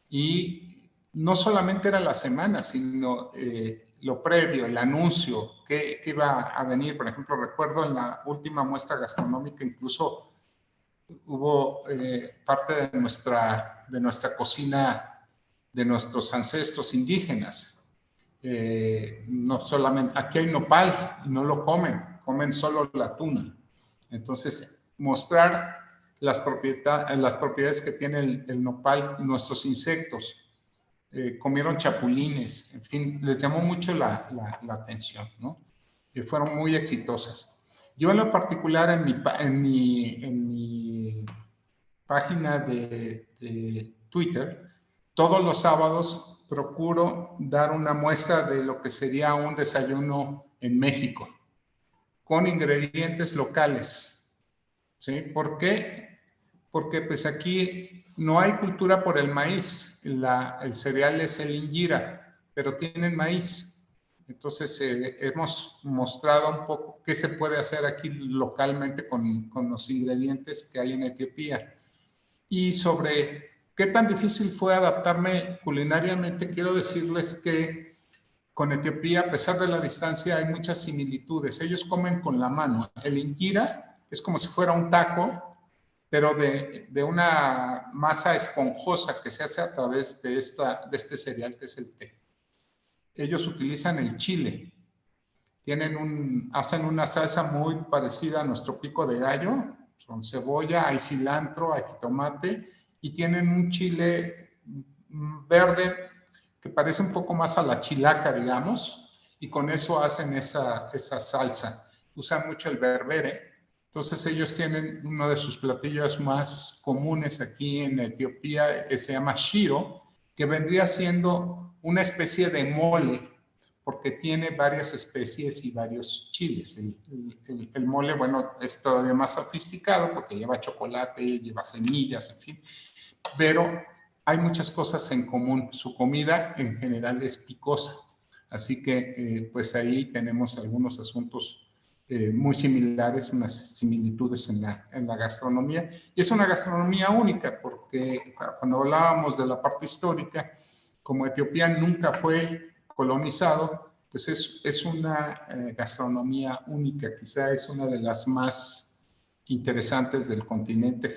Y no solamente era la semana, sino lo previo, el anuncio, que iba a venir. Por ejemplo, recuerdo en la última muestra gastronómica incluso hubo parte de nuestra cocina de nuestros ancestros indígenas. No solamente, aquí hay nopal, y no lo comen solo la tuna. Entonces, mostrar las propiedades que tiene el nopal, nuestros insectos, comieron chapulines, en fin, les llamó mucho la atención, ¿no? Fueron muy exitosas. Yo en lo particular en mi página de Twitter, todos los sábados procuro dar una muestra de lo que sería un desayuno en México, con ingredientes locales, ¿sí? ¿Por qué? Porque pues aquí no hay cultura por el maíz, el cereal es el injera, pero tienen maíz. Entonces hemos mostrado un poco qué se puede hacer aquí localmente con los ingredientes que hay en Etiopía. Y sobre qué tan difícil fue adaptarme culinariamente, quiero decirles que con Etiopía, a pesar de la distancia, hay muchas similitudes. Ellos comen con la mano. El injera es como si fuera un taco, pero de una masa esponjosa que se hace a través de este cereal que es el té. Ellos utilizan el chile. Hacen una salsa muy parecida a nuestro pico de gallo, con cebolla, hay cilantro, hay jitomate, y tienen un chile verde que parece un poco más a la chilaca, digamos, y con eso hacen esa salsa. Usan mucho el berbere. Entonces ellos tienen uno de sus platillos más comunes aquí en Etiopía, que se llama shiro, que vendría siendo una especie de mole, porque tiene varias especies y varios chiles. El mole, bueno, es todavía más sofisticado porque lleva chocolate, lleva semillas, en fin, pero hay muchas cosas en común. Su comida en general es picosa, así que pues ahí tenemos algunos asuntos muy similares, unas similitudes en la gastronomía. Y es una gastronomía única porque cuando hablábamos de la parte histórica, como Etiopía nunca fue colonizado, pues es una gastronomía única, quizá es una de las más interesantes del continente,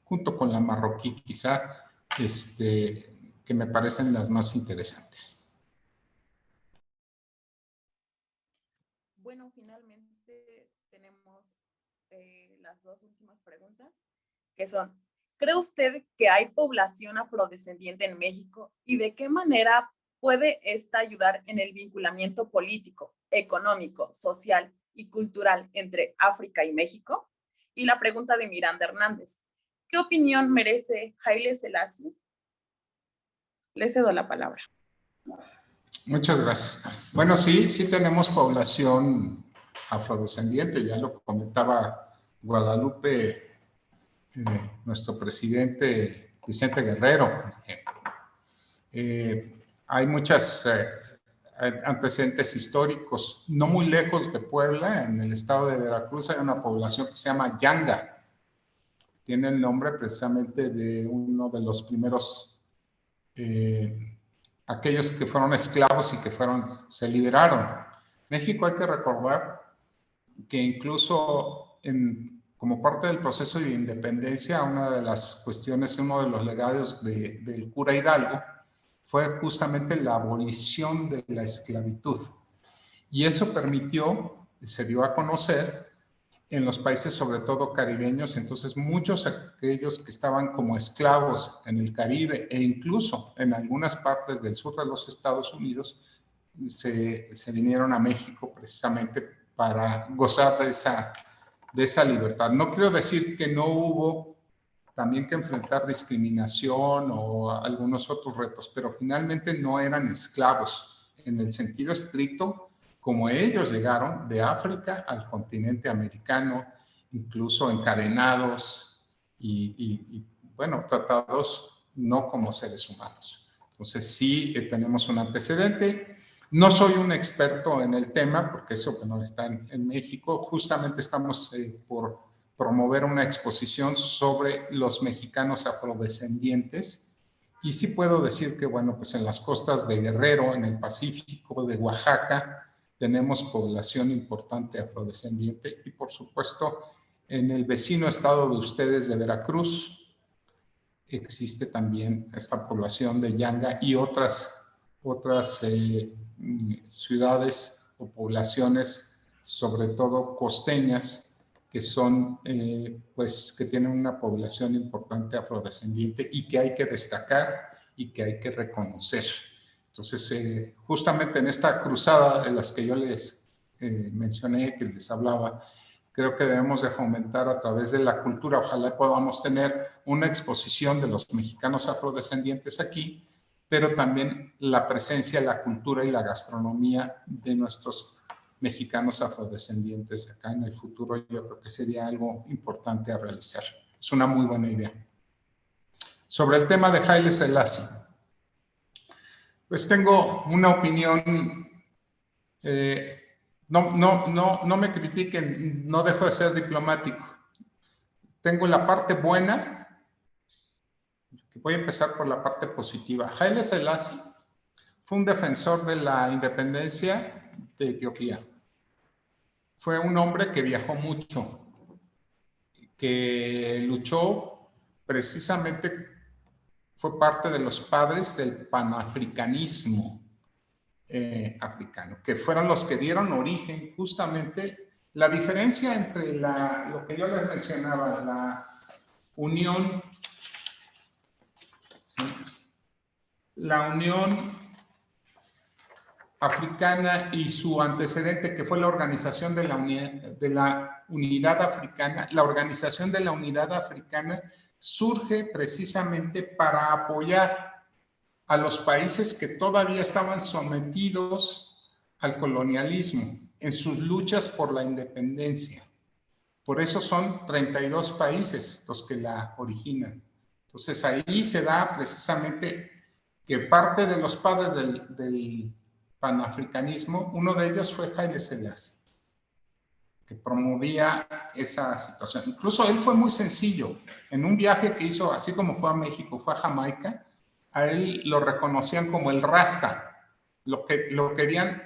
junto con la marroquí, quizá, que me parecen las más interesantes. Bueno, finalmente tenemos las 2 últimas preguntas, que son, ¿cree usted que hay población afrodescendiente en México y de qué manera puede esta ayudar en el vinculamiento político, económico, social y cultural entre África y México? Y la pregunta de Miranda Hernández, ¿qué opinión merece Haile Selassie? Le cedo la palabra. Muchas gracias. Bueno, sí tenemos población afrodescendiente, ya lo comentaba Guadalupe, nuestro presidente Vicente Guerrero, por ejemplo. Hay muchos antecedentes históricos. No muy lejos de Puebla, en el estado de Veracruz, hay una población que se llama Yanga. Tiene el nombre precisamente de uno de los primeros aquellos que fueron esclavos y que se liberaron. México, hay que recordar que incluso como parte del proceso de independencia, una de las cuestiones, uno de los legados del cura Hidalgo fue justamente la abolición de la esclavitud. Y eso permitió, se dio a conocer en los países sobre todo caribeños. Entonces muchos de aquellos que estaban como esclavos en el Caribe e incluso en algunas partes del sur de los Estados Unidos se vinieron a México precisamente para gozar de esa libertad. No quiero decir que no hubo también que enfrentar discriminación o algunos otros retos, pero finalmente no eran esclavos en el sentido estricto como ellos llegaron de África al continente americano, incluso encadenados y bueno, tratados no como seres humanos. Entonces sí tenemos un antecedente. No soy un experto en el tema, porque eso bueno, está en México. Justamente estamos por promover una exposición sobre los mexicanos afrodescendientes. Y sí puedo decir que, bueno, pues en las costas de Guerrero, en el Pacífico, de Oaxaca, tenemos población importante afrodescendiente. Y por supuesto, en el vecino estado de ustedes de Veracruz, existe también esta población de Yanga y otras ciudades o poblaciones, sobre todo costeñas, que son, pues, que tienen una población importante afrodescendiente y que hay que destacar y que hay que reconocer. Entonces, justamente en esta cruzada de las que yo les mencioné, que les hablaba, creo que debemos de fomentar a través de la cultura. Ojalá podamos tener una exposición de los mexicanos afrodescendientes aquí, pero también la presencia, la cultura y la gastronomía de nuestros mexicanos afrodescendientes acá en el futuro. Yo creo que sería algo importante a realizar. Es una muy buena idea. Sobre el tema de Haile Selassie, pues tengo una opinión, no me critiquen, no dejo de ser diplomático. Tengo la parte buena, que voy a empezar por la parte positiva. Haile Selassie fue un defensor de la independencia de Etiopía. Fue un hombre que viajó mucho, que luchó precisamente, fue parte de los padres del panafricanismo africano, que fueron los que dieron origen justamente la diferencia entre lo que yo les mencionaba, la unión, ¿sí? La Unión Africana y su antecedente, que fue la Organización de la Unidad Africana. La Organización de la Unidad Africana surge precisamente para apoyar a los países que todavía estaban sometidos al colonialismo en sus luchas por la independencia. Por eso son 32 países los que la originan. Entonces ahí se da precisamente que parte de los padres del panafricanismo, uno de ellos fue Haile Selassie, que promovía esa situación. Incluso él fue muy sencillo. En un viaje que hizo, así como fue a México, fue a Jamaica, a él lo reconocían como el Rasta. Lo querían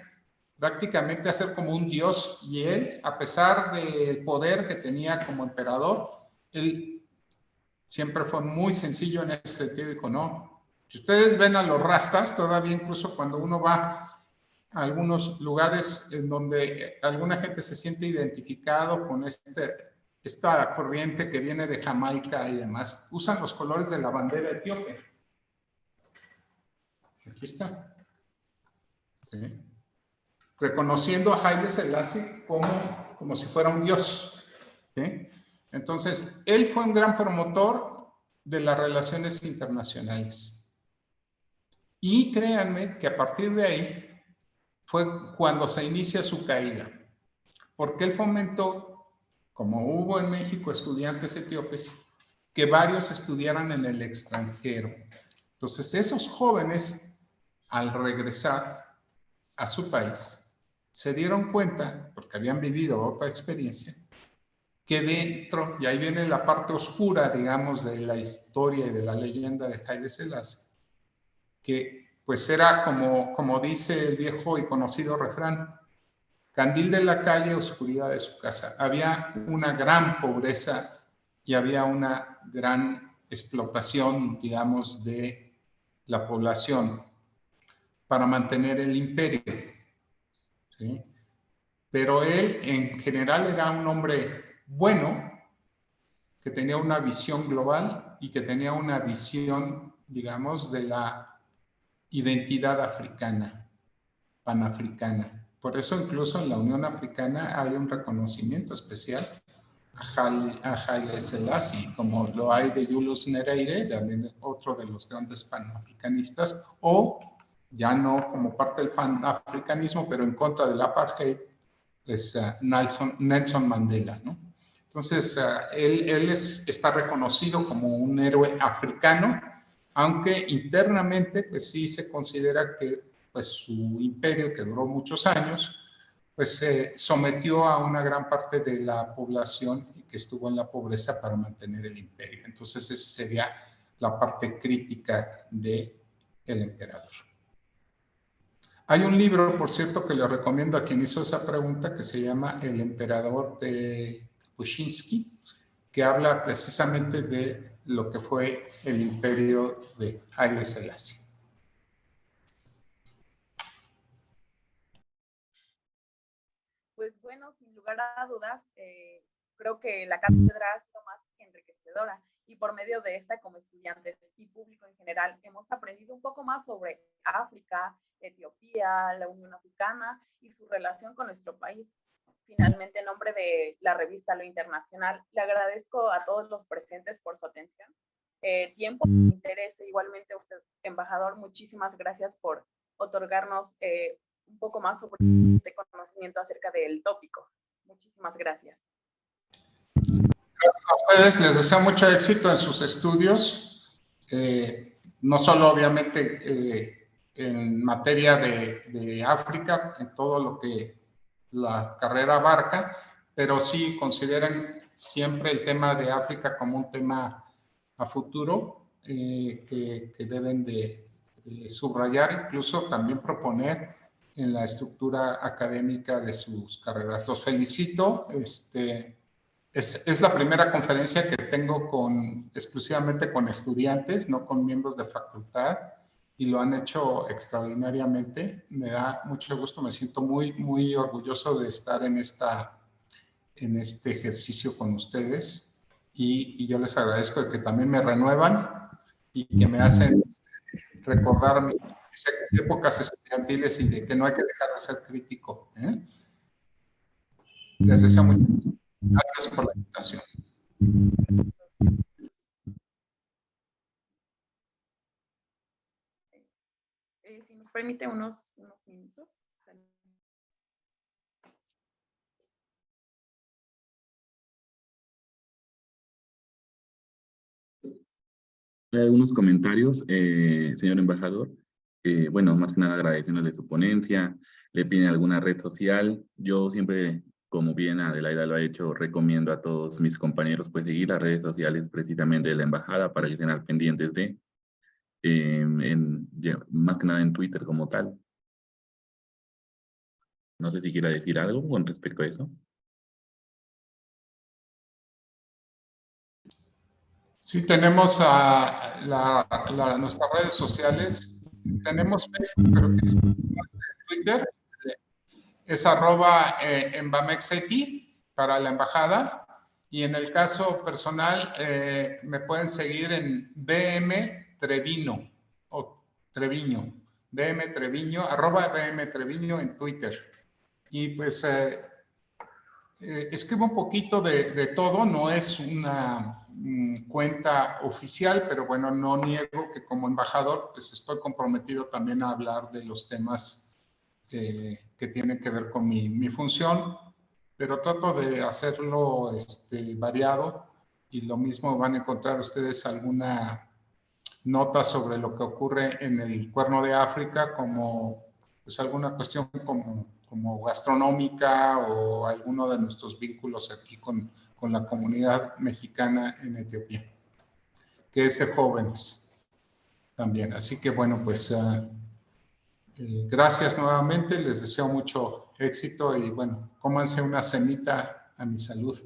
prácticamente hacer como un dios, y él, a pesar del poder que tenía como emperador, él siempre fue muy sencillo en ese sentido. Dijo, no, si ustedes ven a los rastas, todavía incluso cuando uno va a algunos lugares en donde alguna gente se siente identificado con esta corriente que viene de Jamaica y demás, usan los colores de la bandera etíope. Aquí está. ¿Sí? Reconociendo a Haile Selassie como si fuera un dios. ¿Sí? Entonces, él fue un gran promotor de las relaciones internacionales. Y créanme que a partir de ahí fue cuando se inicia su caída, porque él fomentó, como hubo en México estudiantes etíopes, que varios estudiaran en el extranjero. Entonces, esos jóvenes, al regresar a su país, se dieron cuenta, porque habían vivido otra experiencia, que dentro, y ahí viene la parte oscura, digamos, de la historia y de la leyenda de Haile Selassie, que pues era como dice el viejo y conocido refrán, candil de la calle, oscuridad de su casa. Había una gran pobreza y había una gran explotación, digamos, de la población para mantener el imperio. ¿Sí? Pero él en general era un hombre bueno, que tenía una visión global y que tenía una visión, digamos, de la identidad africana, panafricana. Por eso incluso en la Unión Africana hay un reconocimiento especial a Haile Selassie, como lo hay de Julius Nyerere, también otro de los grandes panafricanistas, o ya no como parte del panafricanismo, pero en contra del apartheid, es Nelson Mandela, ¿no? Entonces, él está reconocido como un héroe africano, aunque internamente, pues sí se considera que pues, su imperio, que duró muchos años, pues sometió a una gran parte de la población que estuvo en la pobreza para mantener el imperio. Entonces, esa sería la parte crítica del emperador. Hay un libro, por cierto, que le recomiendo a quien hizo esa pregunta, que se llama El emperador de Pushinsky, que habla precisamente de lo que fue el imperio de Haile Selassie. Pues bueno, sin lugar a dudas, creo que la cátedra ha sido más que enriquecedora y por medio de esta, como estudiantes y público en general, hemos aprendido un poco más sobre África, Etiopía, la Unión Africana y su relación con nuestro país. Finalmente, en nombre de la revista Lo Internacional, le agradezco a todos los presentes por su atención, tiempo, interés. Igualmente a usted, embajador, muchísimas gracias por otorgarnos un poco más sobre este conocimiento acerca del tópico. Muchísimas gracias. Gracias a ustedes, les deseo mucho éxito en sus estudios, no solo obviamente en materia de África, en todo lo que la carrera abarca, pero sí consideren siempre el tema de África como un tema a futuro que deben de subrayar, incluso también proponer en la estructura académica de sus carreras. Los felicito. Es la primera conferencia que tengo exclusivamente con estudiantes, no con miembros de facultad, y lo han hecho extraordinariamente. Me da mucho gusto, me siento muy, muy orgulloso de estar en este ejercicio con ustedes, y yo les agradezco de que también me renuevan y que me hacen recordar mis épocas estudiantiles y de que no hay que dejar de ser crítico. Les deseo mucho. Gracias por la invitación. Si nos permite unos minutos. Hay algunos comentarios, señor embajador. Bueno, más que nada agradeciéndole su ponencia. Le piden alguna red social. Yo siempre, como bien Adelaida lo ha hecho, recomiendo a todos mis compañeros pues seguir las redes sociales precisamente de la embajada para que estén al pendientes de, más que nada en Twitter como tal. No sé si quiera decir algo con respecto a eso. Sí, tenemos nuestras redes sociales. Tenemos Facebook, pero Twitter es @embamexeti para la embajada. Y en el caso personal, me pueden seguir en BM Treviño o Treviño, BM Treviño, @BM Treviño en Twitter. Y pues escribo un poquito de todo, no es una cuenta oficial, pero bueno, no niego que como embajador pues estoy comprometido también a hablar de los temas que tienen que ver con mi función, pero trato de hacerlo variado, y lo mismo van a encontrar ustedes alguna nota sobre lo que ocurre en el Cuerno de África, como pues alguna cuestión como gastronómica o alguno de nuestros vínculos aquí con la comunidad mexicana en Etiopía, que es de jóvenes también. Así que bueno, pues gracias nuevamente, les deseo mucho éxito y bueno, cómanse una cenita a mi salud.